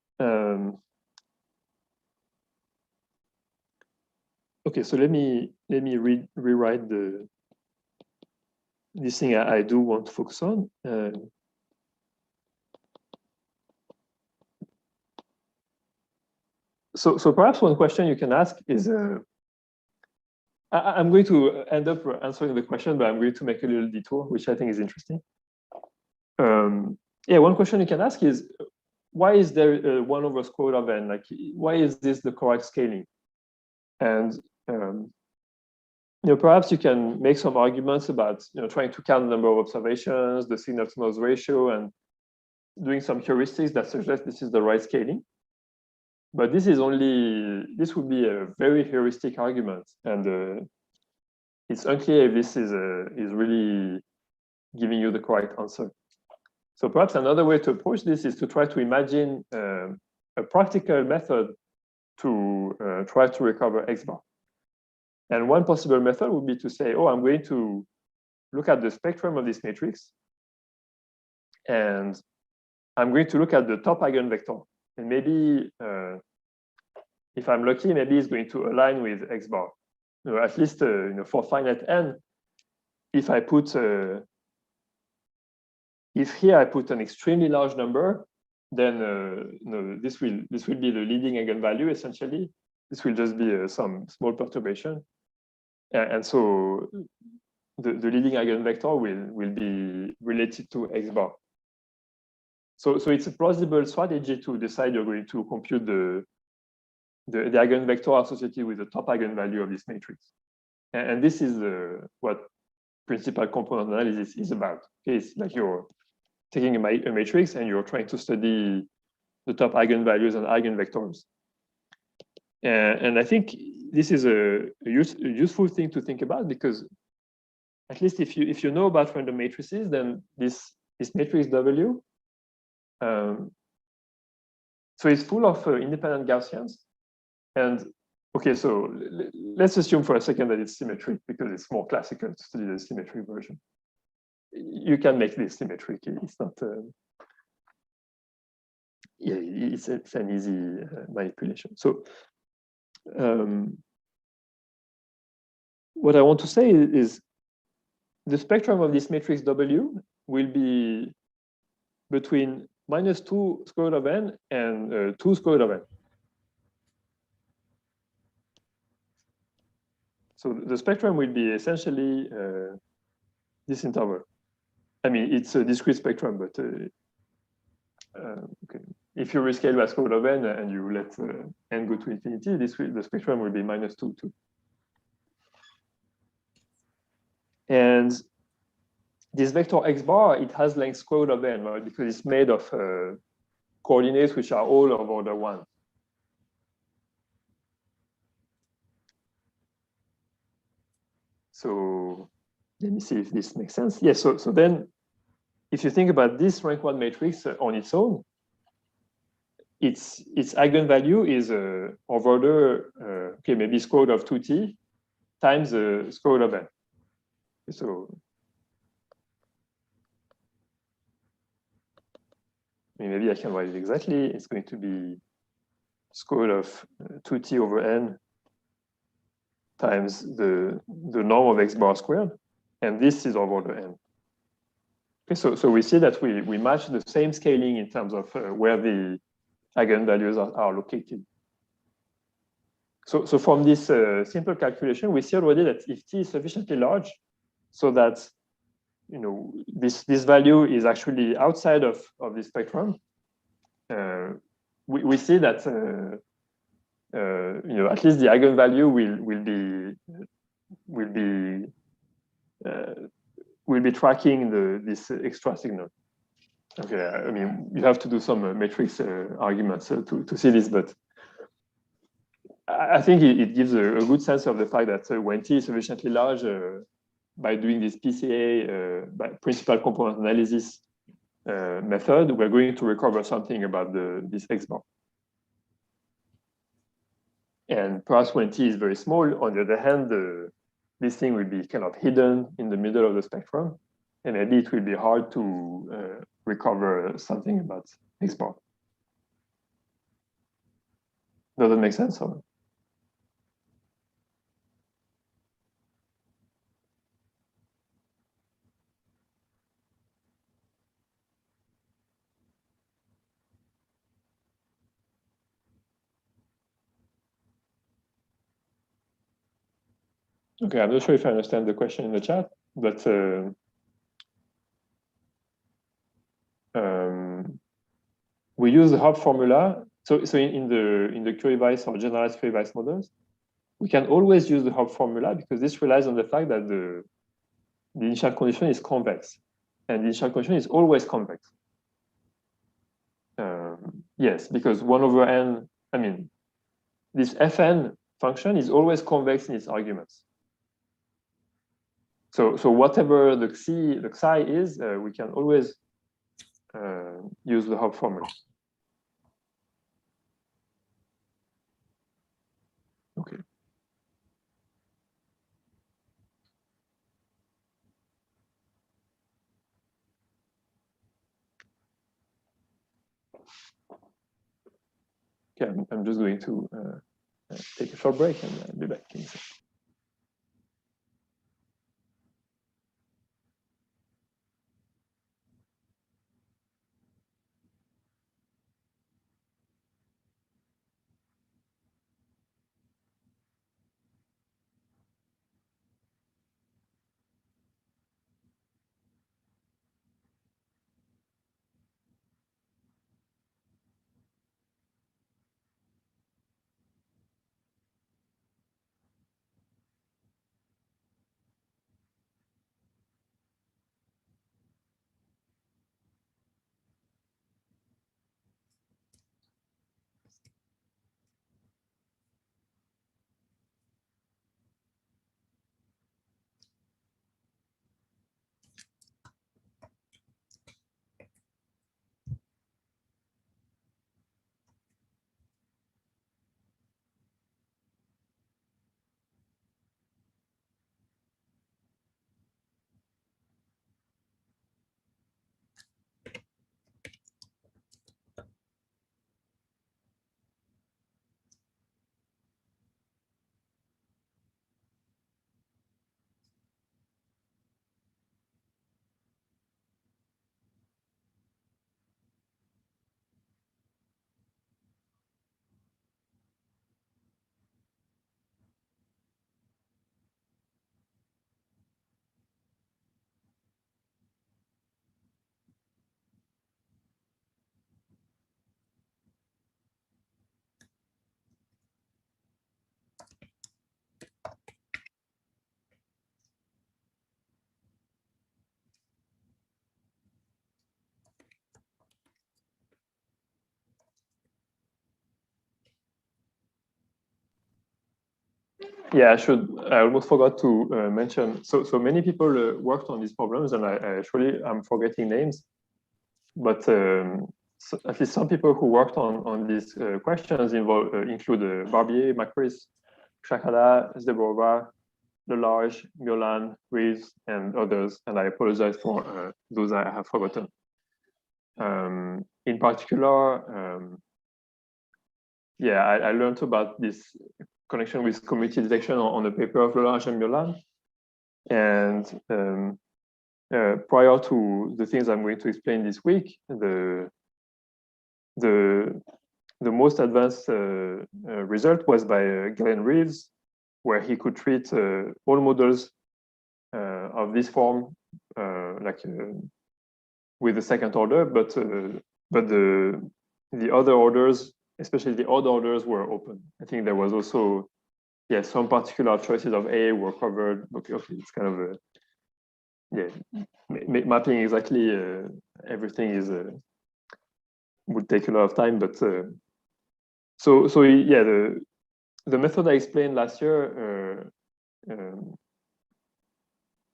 okay, so let me rewrite this thing I do want to focus on. So perhaps one question you can ask is, I'm going to end up answering the question, but I'm going to make a little detour, which I think is interesting. One question you can ask is, why is there 1 over square root of n? Like, why is this the correct scaling? And perhaps you can make some arguments about trying to count the number of observations, the signal to noise ratio, and doing some heuristics that suggest this is the right scaling. But this would be a very heuristic argument, and it's unclear if this is really giving you the correct answer. So perhaps another way to approach this is to try to imagine a practical method to try to recover X bar. And one possible method would be to say, oh, I'm going to look at the spectrum of this matrix, and I'm going to look at the top eigenvector. And maybe, if I'm lucky, maybe it's going to align with X bar. At least for finite n, if I put if here I put an extremely large number, then this will be the leading eigenvalue essentially. This will just be some small perturbation, and so the leading eigenvector will be related to X bar. So it's a plausible strategy to decide you're going to compute the eigenvector associated with the top eigenvalue of this matrix, and this is what principal component analysis is about. Okay, it's like you're taking a matrix and you're trying to study the top eigenvalues and eigenvectors. And I think this is a useful thing to think about, because at least if you know about random matrices, then this matrix W, so it's full of independent Gaussians. And okay, so let's assume for a second that it's symmetric, because it's more classical to study the symmetric version. You can make this symmetric. It's not. Yeah, it's an easy manipulation. So, what I want to say is the spectrum of this matrix W will be between -2 square root of n and 2 square root of n. So the spectrum will be essentially this interval. I mean, it's a discrete spectrum, but okay. If you rescale by square root of n and you let n go to infinity, the spectrum will be -2, 2. And this vector X bar, it has length square root of n, right? Because it's made of coordinates which are all of order 1. So let me see if this makes sense. Yes, so then if you think about this rank 1 matrix on its own, its eigenvalue is of order, okay, maybe square root of 2t times the square root of n. So maybe I can write it exactly. It's going to be square root of 2t over n times the norm of X bar squared, and this is of order n. Okay, so we see that we match the same scaling in terms of where the eigenvalues are located. So from this simple calculation, we see already that if t is sufficiently large, so that this value is actually outside of the spectrum, we see that at least the eigenvalue will be tracking this extra signal. Okay, I mean, you have to do some matrix arguments to see this, but I think it gives a good sense of the fact that when t is sufficiently large, by doing this PCA, by principal component analysis method, we're going to recover something about this X bar. And perhaps when t is very small, on the other hand, this thing will be kind of hidden in the middle of the spectrum, and maybe it will be hard to recover something about X bar. Does that make sense? Or? Okay, I'm not sure if I understand the question in the chat, but we use the Hopf formula. So in the Curie-Weiss or generalized Curie-Weiss models, we can always use the Hopf formula because this relies on the fact that the initial condition is convex, and the initial condition is always convex. Yes, because 1 over n, I mean, this Fn function is always convex in its arguments. So whatever the xi is, we can always use the Hopf formula. Okay. Okay, I'm just going to take a short break and be back in a second. Yeah, I almost forgot to mention. So many people worked on these problems, and I'm forgetting names. But so at least some people who worked on these questions include Barbier, Macris, Shakala, Zdeborova, Delarge, Miolan, Reeves, and others. And I apologize for those I have forgotten. In particular, yeah, I learned about this connection with community detection on the paper of Delarge and Miolan. And prior to the things I'm going to explain this week, the most advanced result was by Glenn Reeves, where he could treat all models of this form with the second order, but the other orders, especially the odd orders, were open. I think there was also some particular choices of A were covered. Okay, it's kind of mapping exactly everything is would take a lot of time, but so yeah, the method I explained last year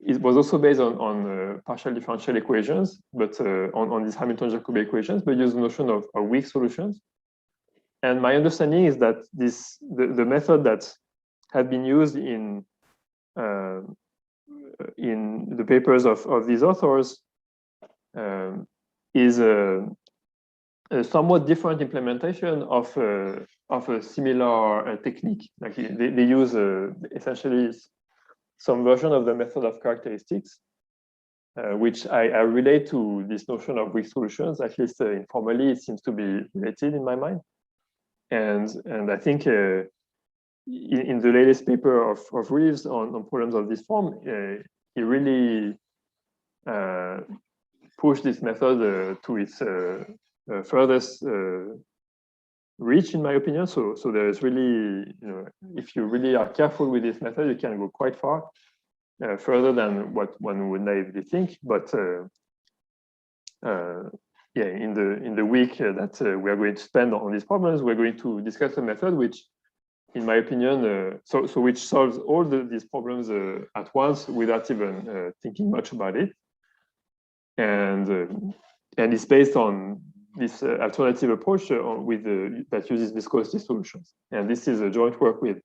it was also based on partial differential equations, but on these Hamilton-Jacobi equations, but used the notion of weak solutions. And my understanding is that the method that had been used in the papers of these authors is a somewhat different implementation of a similar technique. Like they use essentially some version of the method of characteristics, which I relate to this notion of weak solutions. At least informally, it seems to be related in my mind. And I think in the latest paper of Reeves on problems of this form, he really pushed this method to its furthest reach, in my opinion. So there's really, if you really are careful with this method, you can go quite far, further than what one would naively think. But in the week that we are going to spend on these problems, we're going to discuss a method which in my opinion, so which solves all these problems at once without even thinking much about it, and it's based on this alternative approach that uses viscosity solutions. And this is a joint work with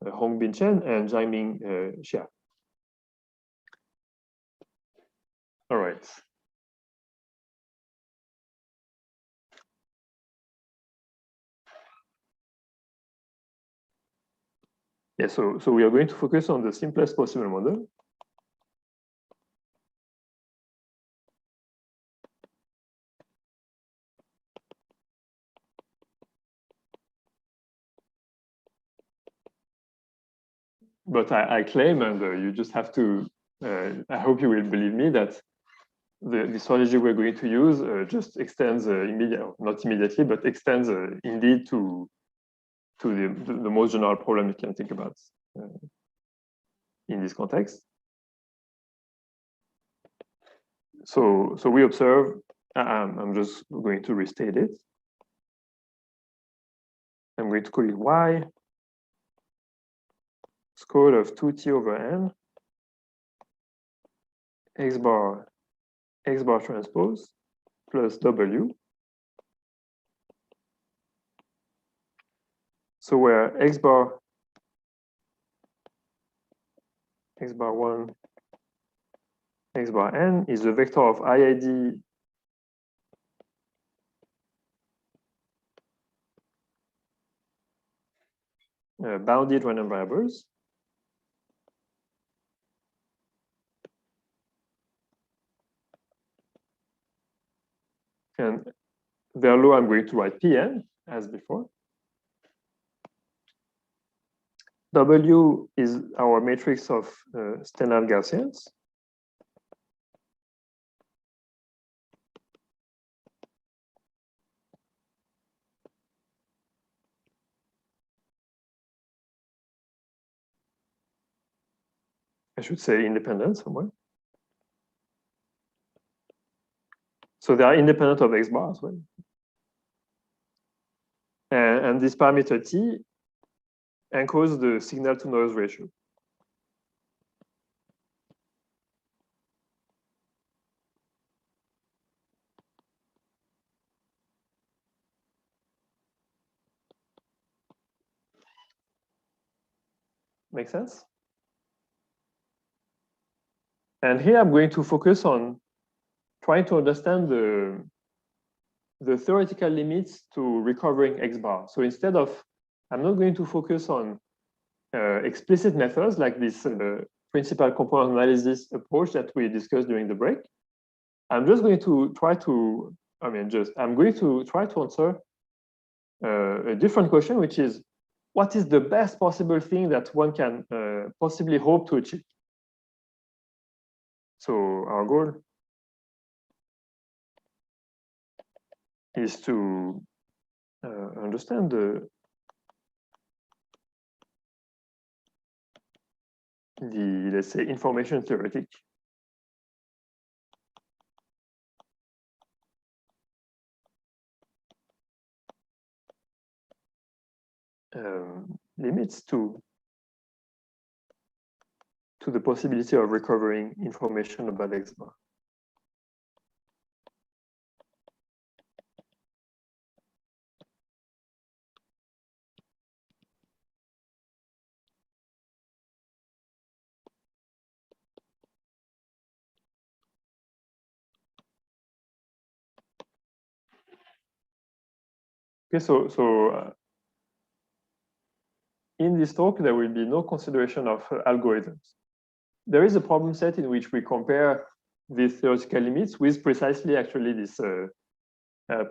Hongbin Chen and Jiaming Xia. All right. Yeah, so we are going to focus on the simplest possible model. But I claim, and you just have to, I hope you will believe me, that the strategy we're going to use just extends not immediately, but extends indeed to the most general problem you can think about in this context. So we observe, I'm just going to restate it. I'm going to call it Y, square root of 2t over n, x bar transpose plus W. So where x bar 1, x bar n is the vector of IID bounded random variables. And below, I'm going to write Pn as before. W is our matrix of Stendhal Gaussians. I should say independent somewhere. So they are independent of x bar as well. And this parameter T encodes the signal to noise ratio. Make sense? And here I'm going to focus on trying to understand the theoretical limits to recovering x bar. So instead of, I'm not going to focus on explicit methods like this principal component analysis approach that we discussed during the break. I'm just going to try to, I'm going to try to answer a different question, which is, what is the best possible thing that one can possibly hope to achieve? So our goal is to understand the let's say information theoretic limits to the possibility of recovering information about x bar. Okay, so in this talk, there will be no consideration of algorithms. There is a problem set in which we compare these theoretical limits with precisely actually this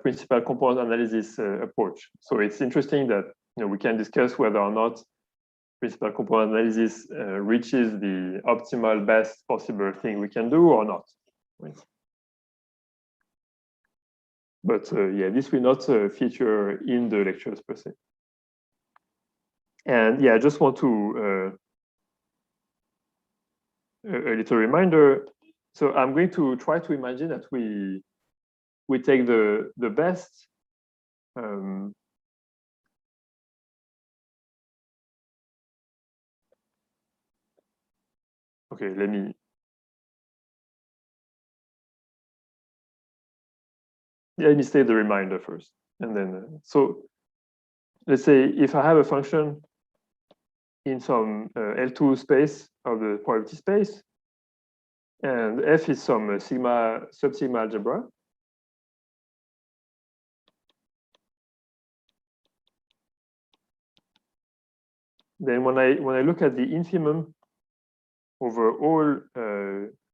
principal component analysis approach. So it's interesting that we can discuss whether or not principal component analysis reaches the optimal best possible thing we can do or not. Right? But yeah, this will not feature in the lectures per se. And yeah, I just want to a little reminder. So I'm going to try to imagine that we take the best okay, let me state the reminder first. And then, so let's say if I have a function in some L2 space of the probability space, and F is some sub-sigma algebra. Then when I look at the infimum over all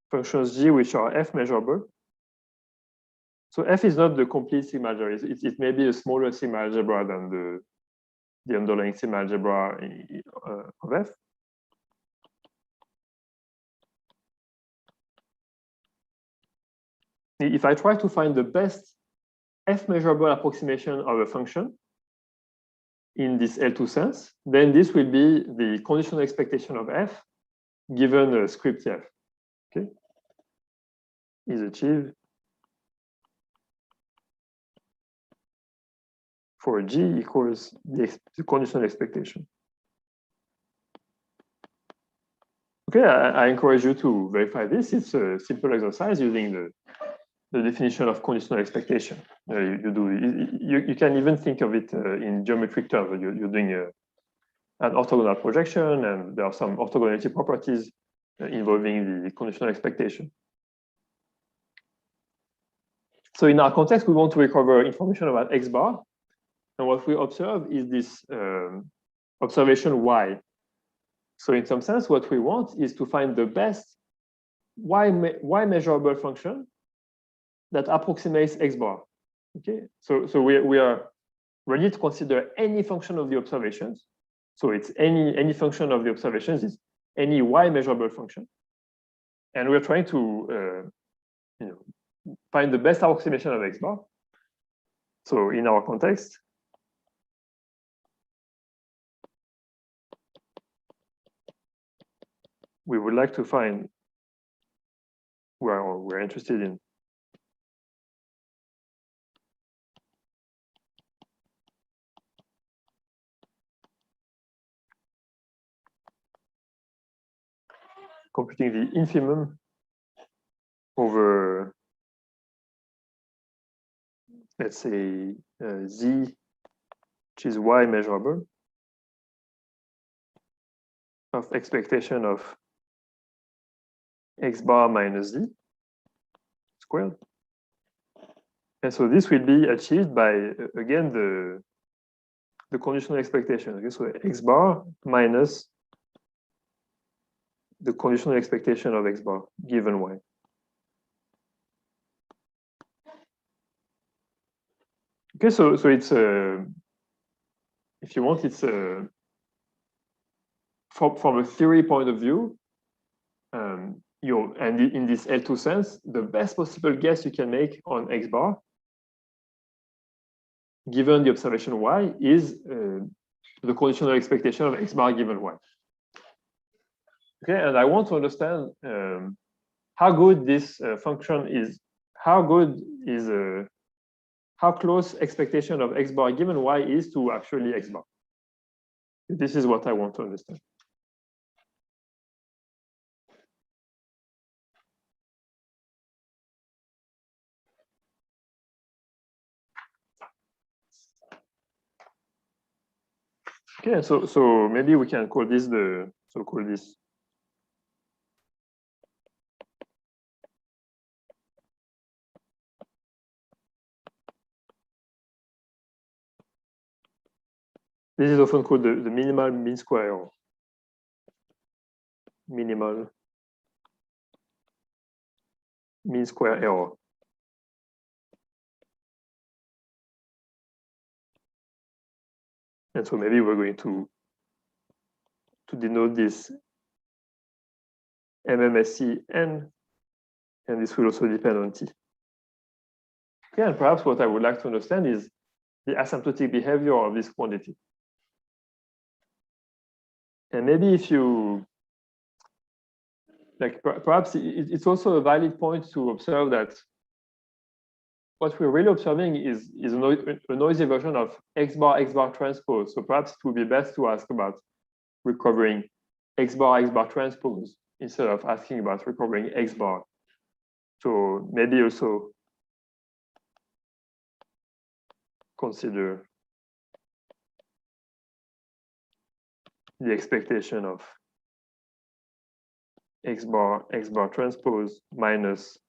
functions G which are F measurable, so F is not the complete sigma algebra. It may be a smaller sigma algebra than the underlying sigma algebra of F. If I try to find the best F measurable approximation of a function in this L2 sense, then this will be the conditional expectation of F given a script F. Okay, is achieved for G equals the conditional expectation. Okay, I encourage you to verify this. It's a simple exercise using the definition of conditional expectation. You can even think of it in geometric terms. You're doing an orthogonal projection, and there are some orthogonality properties involving the conditional expectation. So in our context, we want to recover information about X bar. And what we observe is this observation Y. So in some sense, what we want is to find the best Y measurable function that approximates X bar. Okay, so we are ready to consider any function of the observations. So it's any function of the observations is any Y measurable function. And we're trying to find the best approximation of X bar. So in our context, we would like to find, well, we're interested in computing the infimum over, let's say, Z, which is Y measurable, of expectation of X bar minus Z squared. And so this will be achieved by, again, the conditional expectation. Okay, so X bar minus the conditional expectation of X bar given Y. Okay, so it's if you want, it's from a theory point of view, and in this L2 sense, the best possible guess you can make on X bar, given the observation Y, is the conditional expectation of X bar given Y. Okay, and I want to understand how good this function is. How close expectation of X bar given Y is to actually X bar. This is what I want to understand. Okay, so maybe we can call this call this. This is often called the minimal mean square error. Minimal mean square error. And so maybe we're going to denote this MMSC n, and this will also depend on T. Okay, and perhaps what I would like to understand is the asymptotic behavior of this quantity. And maybe if you, perhaps it's also a valid point to observe that what we're really observing is a noisy version of X bar transpose. So perhaps it would be best to ask about recovering X bar transpose instead of asking about recovering X bar. So maybe also consider the expectation of X bar transpose minus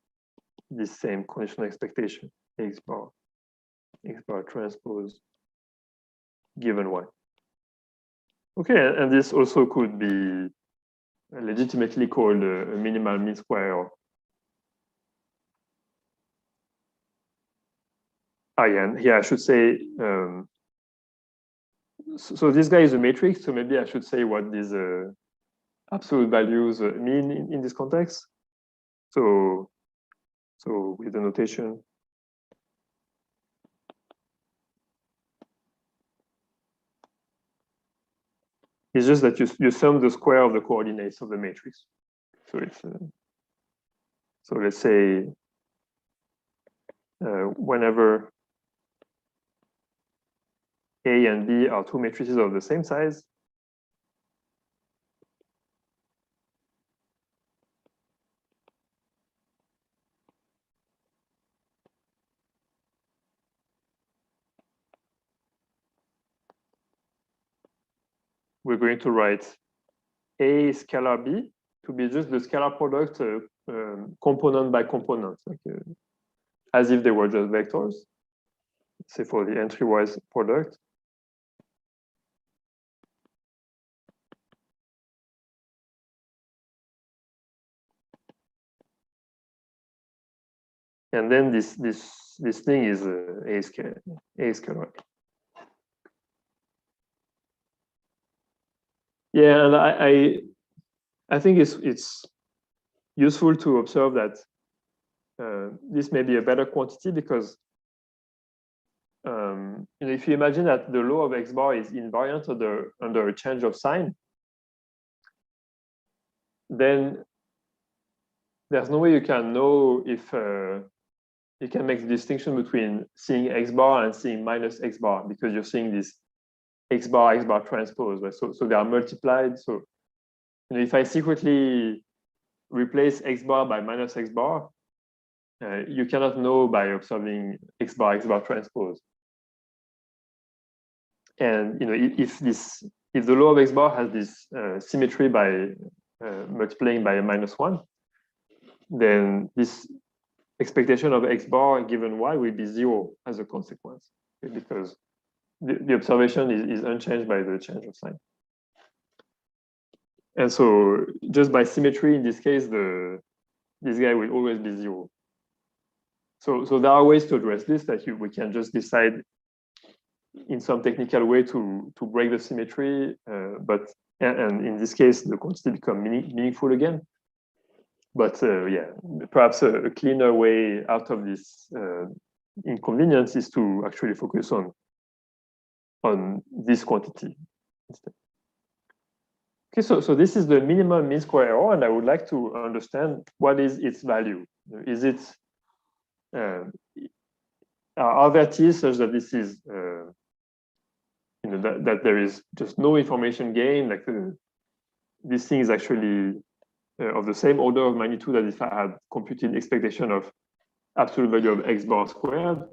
this same conditional expectation, X bar transpose given Y. Okay, and this also could be legitimately called a minimal mean square. Or yeah, here I should say, so this guy is a matrix, so maybe I should say what these absolute values mean in this context. So with the notation, it's just that you sum the square of the coordinates of the matrix. So it's so let's say whenever A and B are two matrices of the same size, we're going to write A scalar B to be just the scalar product component by component, like, as if they were just vectors. Say for the entry-wise product. And then this thing is A scalar. Yeah, and I think it's useful to observe that this may be a better quantity because if you imagine that the law of X bar is invariant under a change of sign, then there's no way you can know if you can make the distinction between seeing X bar and seeing minus X bar because you're seeing this X bar transpose, right? So they are multiplied. So if I secretly replace X bar by minus X bar, you cannot know by observing X bar transpose. And if the law of X bar has this symmetry by multiplying by a -1, then this expectation of X bar given Y will be 0 as a consequence, okay? Because the observation is unchanged by the change of sign. And so just by symmetry, in this case, this guy will always be 0. So there are ways to address this that we can just decide in some technical way to break the symmetry, and in this case, the quantity become meaningful again. But yeah, perhaps a cleaner way out of this inconvenience is to actually focus on this quantity instead. Okay, so this is the minimum mean square error, and I would like to understand what is its value. Is it are there T's such that this is that there is just no information gain, like this thing is actually of the same order of magnitude as if I had computed expectation of absolute value of X bar squared?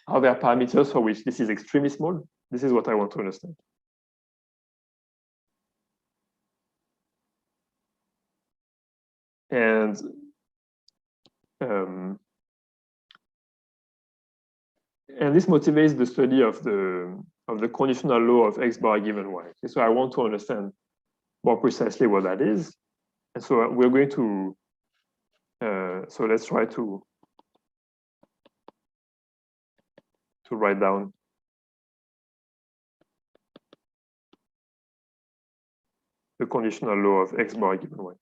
Are there parameters for which this is extremely small? This is what I want to understand. And this motivates the study of the conditional law of X bar given Y. Okay, so I want to understand more precisely what that is. And so we're going to, so let's try to write down the conditional law of X bar given Y.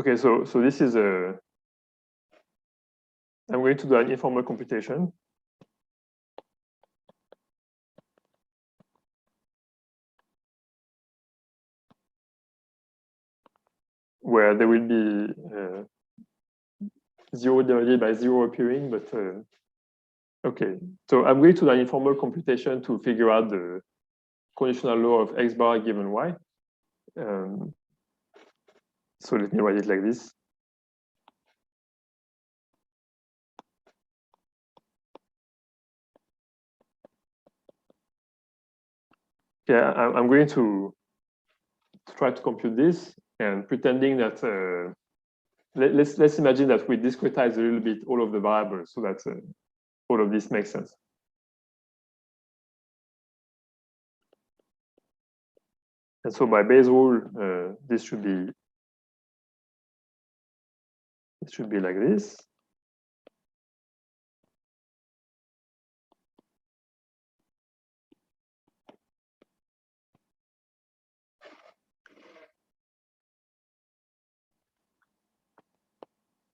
Okay, so this is I'm going to do an informal computation. where there will be 0 divided by 0 appearing, but okay. So I'm going to do an informal computation to figure out the conditional law of x bar given y. So let me write it like this. Yeah, I'm going to try to compute this and pretending that let's imagine that we discretize a little bit all of the variables so that all of this makes sense. And so by Bayes' rule, this should be like this.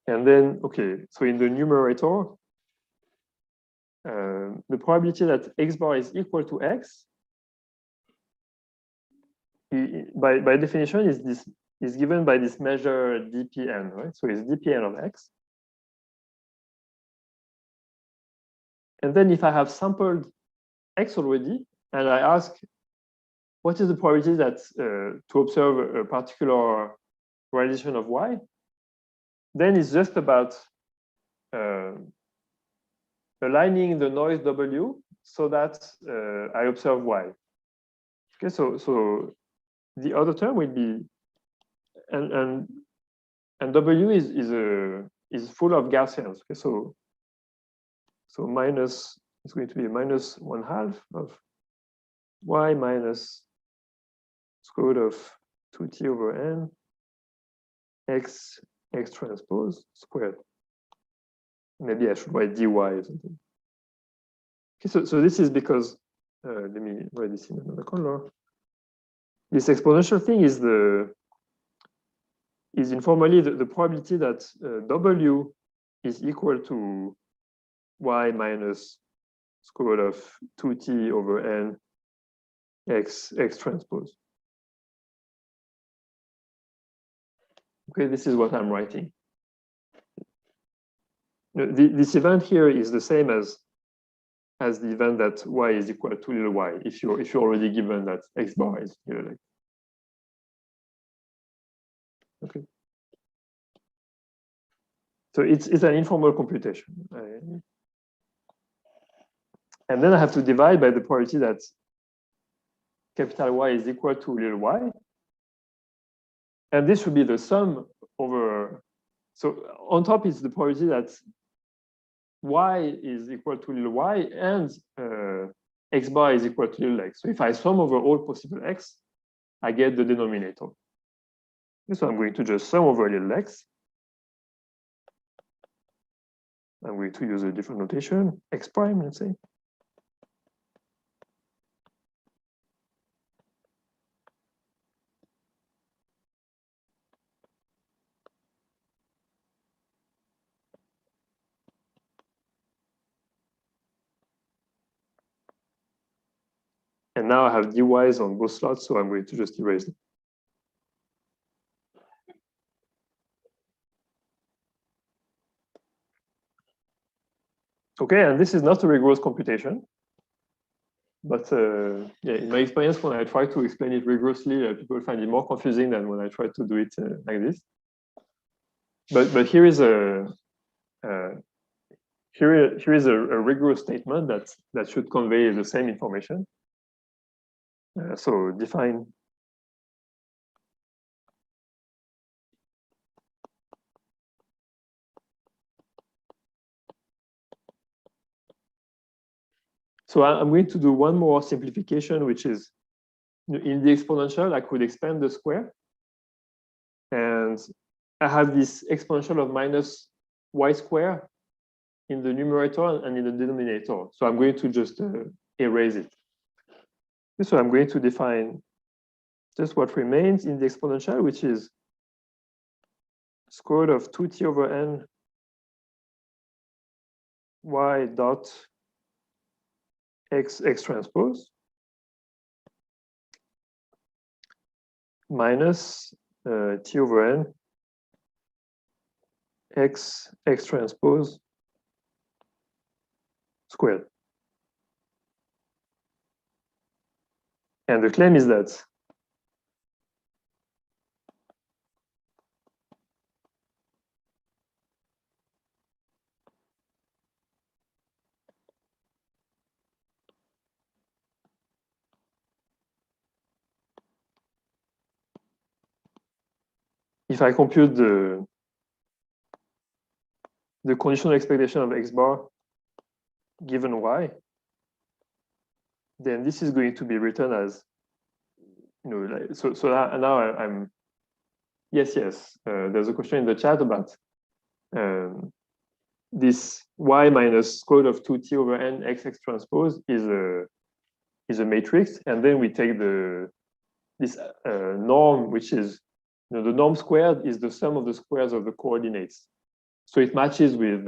And then, okay, so in the numerator, the probability that x bar is equal to x, by definition, is given by this measure dpn, right? So it's dpn of x. And then if I have sampled x already, and I ask, what is the probability that to observe a particular realization of y? Then it's just about aligning the noise W so that I observe y. Okay, so the other term will be, and W is full of Gaussians. Okay, so minus, it's going to be minus 1/2 of y minus square root of 2t over n x transpose squared. Maybe I should write dy or something. Okay, so this is because let me write this in another color. This exponential thing is informally the probability that W is equal to y minus square root of 2t over n x transpose. Okay, this is what I'm writing. This event here is the same as the event that y is equal to little y, if you're already given that x bar is little x. Okay. So it's an informal computation. And then I have to divide by the probability that capital Y is equal to little y. And this should be the sum over, so on top is the probability that y is equal to little y and x bar is equal to little x. So if I sum over all possible x, I get the denominator. So I'm going to just sum over little x. I'm going to use a different notation, x prime, let's say. And now I have dy's on both slots, so I'm going to just erase them. Okay, and this is not a rigorous computation. But yeah, in my experience, when I try to explain it rigorously, people find it more confusing than when I try to do it like this. But here is a rigorous statement that should convey the same information. So define So I'm going to do one more simplification, which is in the exponential, I could expand the square. And I have this exponential of minus y squared in the numerator and in the denominator. So I'm going to just erase it. So I'm going to define just what remains in the exponential, which is square root of 2t over n y dot x transpose minus t over n X transpose squared. And the claim is that if I compute the conditional expectation of X bar given Y, then this is going to be written as, like, so now I'm yes. There's a question in the chat about this Y minus square root of 2t over n x transpose is a matrix, and then we take this norm, which is the norm squared is the sum of the squares of the coordinates. So it matches with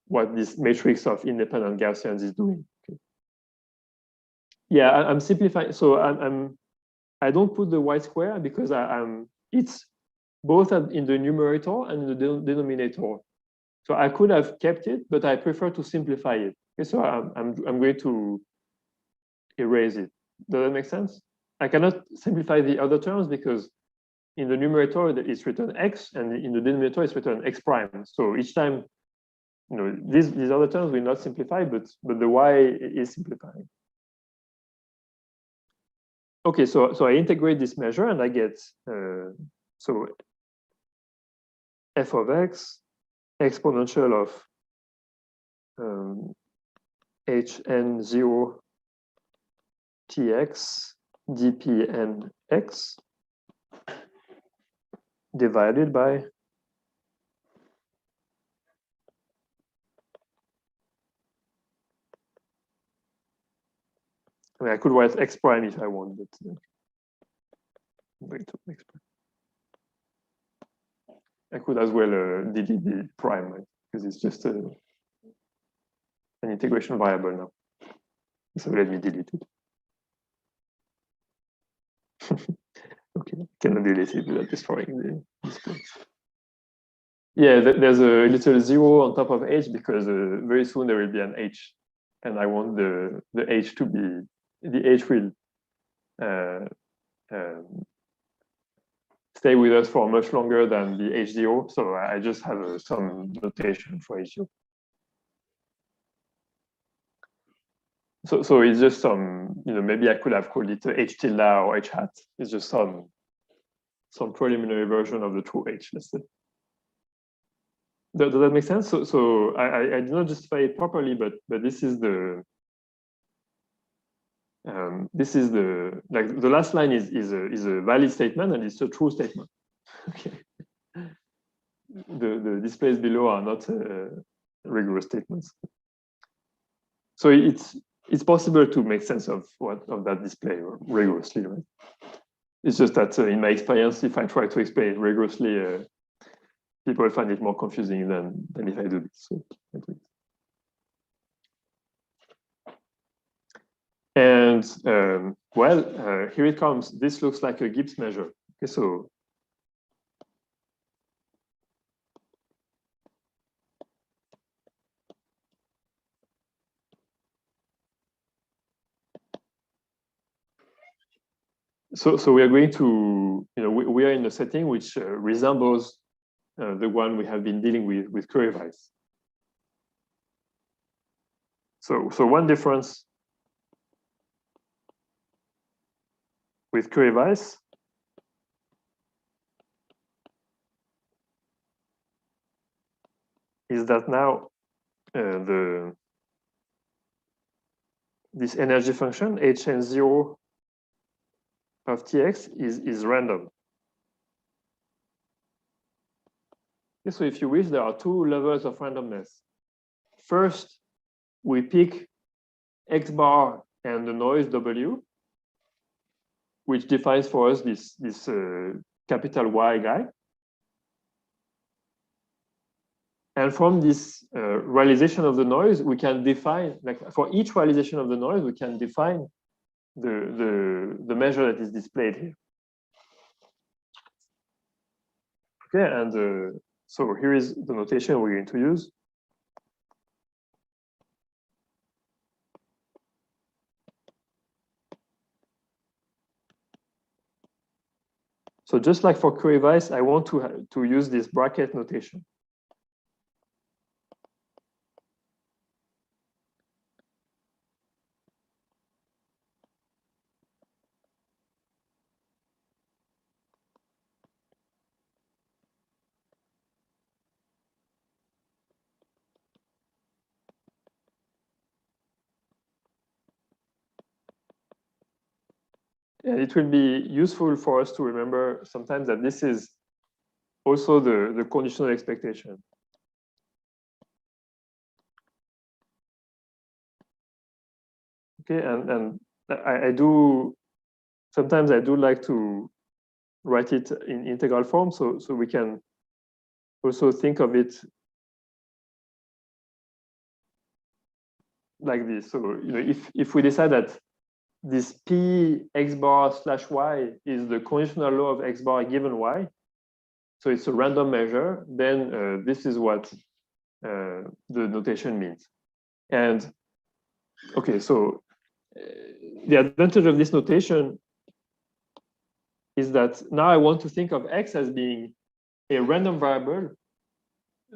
what this matrix of independent Gaussians is doing. Okay. Yeah, I'm simplifying. So I don't put the y square because it's both in the numerator and in the denominator. So I could have kept it, but I prefer to simplify it. Okay, so I'm going to erase it. Does that make sense? I cannot simplify the other terms because in the numerator it's written x, and in the denominator it's written x prime. So each time, these other terms will not simplify, but the y is simplifying. Okay, so I integrate this measure and I get so f of x exponential of hn0 tx dpn x divided by I could write x prime if I want, but wait, x prime. I could as well delete the prime, right? Because it's just an integration variable now. So let me delete it. Okay, cannot delete it without destroying the display. Yeah, there's a little 0 on top of h because very soon there will be an h, and I want the h to be, the h will stay with us for much longer than the h0. So I just have some notation for h0. So it's just some, maybe I could have called it h tilde or h hat. It's just some preliminary version of the true h, let's say. Does that make sense? So I did not justify it properly, but this is the like the last line is a valid statement and it's a true statement. Okay. The displays below are not rigorous statements. So it's possible to make sense of that display rigorously, right? It's just that in my experience, if I try to explain it rigorously, people find it more confusing than if I do this. So, and here it comes. This looks like a Gibbs measure. Okay, so we are going to, we are in a setting which resembles the one we have been dealing with Curie-Weiss. So one difference with Curie-Weiss is that now this energy function hn0 of tx is random. Okay, so if you wish, there are two levels of randomness. First, we pick x bar and the noise w, which defines for us this capital Y guy. And from this realization of the noise, we can define, like for each realization of the noise, we can define the measure that is displayed here. Okay, and So here is the notation we're going to use. So just like for query vice, I want to use this bracket notation. And it will be useful for us to remember sometimes that this is also the conditional expectation. Okay, and I do, sometimes I do like to write it in integral form, so we can also think of it like this. So if we decide that this p x bar slash y is the conditional law of x bar given y, so it's a random measure, then this is what the notation means. And okay, so the advantage of this notation is that now I want to think of x as being a random variable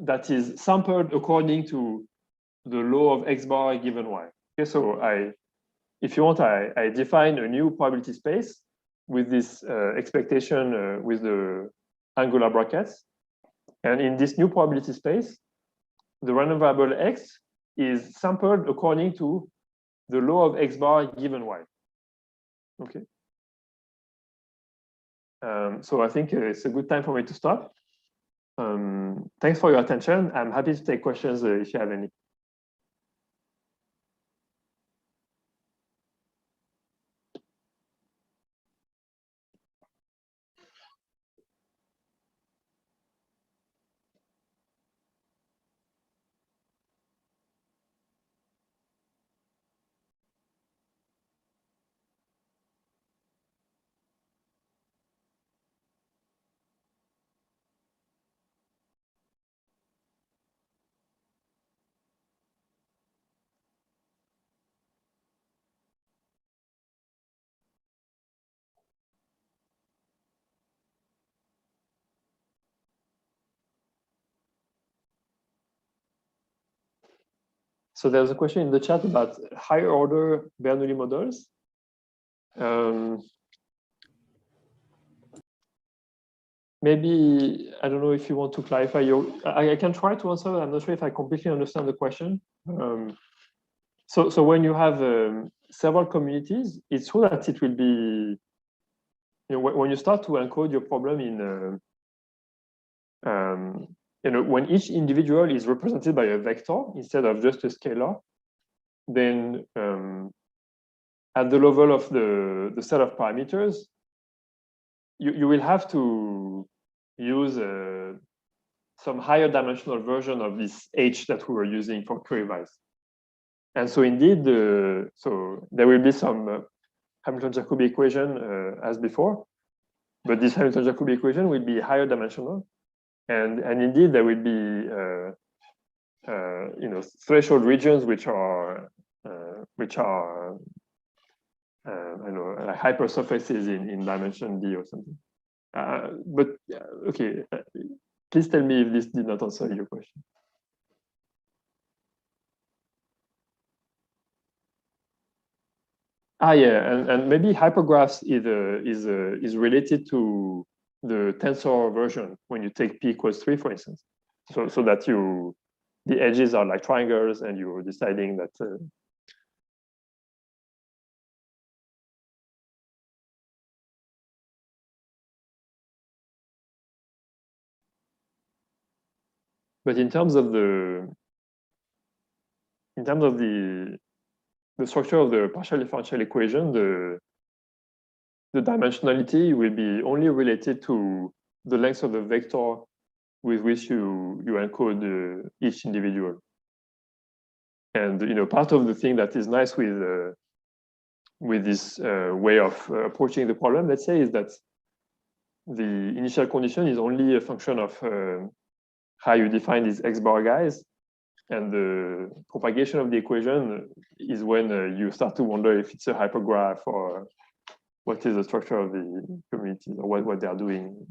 that is sampled according to the law of x bar given y. Okay, so if you want, I define a new probability space with this expectation with the angular brackets. And in this new probability space, the random variable x is sampled according to the law of x bar given y. Okay. So I think it's a good time for me to stop. Thanks for your attention. I'm happy to take questions if you have any. So there's a question in the chat about higher order Bernoulli models. Maybe, I don't know if you want to clarify I can try to answer. I'm not sure if I completely understand the question. So when you have several communities, it's true that it will be, when you start to encode your problem in, when each individual is represented by a vector instead of just a scalar, then at the level of the set of parameters, you will have to use some higher dimensional version of this H that we were using for query vice. And so indeed, so there will be some Hamilton-Jacobi equation as before, but this Hamilton-Jacobi equation will be higher dimensional. And indeed, there will be threshold regions which are I know, like hypersurfaces in dimension D or something. But okay, please tell me if this did not answer your question. Yeah, and maybe hypergraphs is related to the tensor version when you take p equals 3, for instance. So that the edges are like triangles, and you're deciding that. But in terms of the structure of the partial differential equation, the dimensionality will be only related to the length of the vector with which you encode each individual. And part of the thing that is nice with this way of approaching the problem, let's say, is that the initial condition is only a function of how you define these X bar guys. And the propagation of the equation is when you start to wonder if it's a hypergraph or what is the structure of the communities or what they are doing.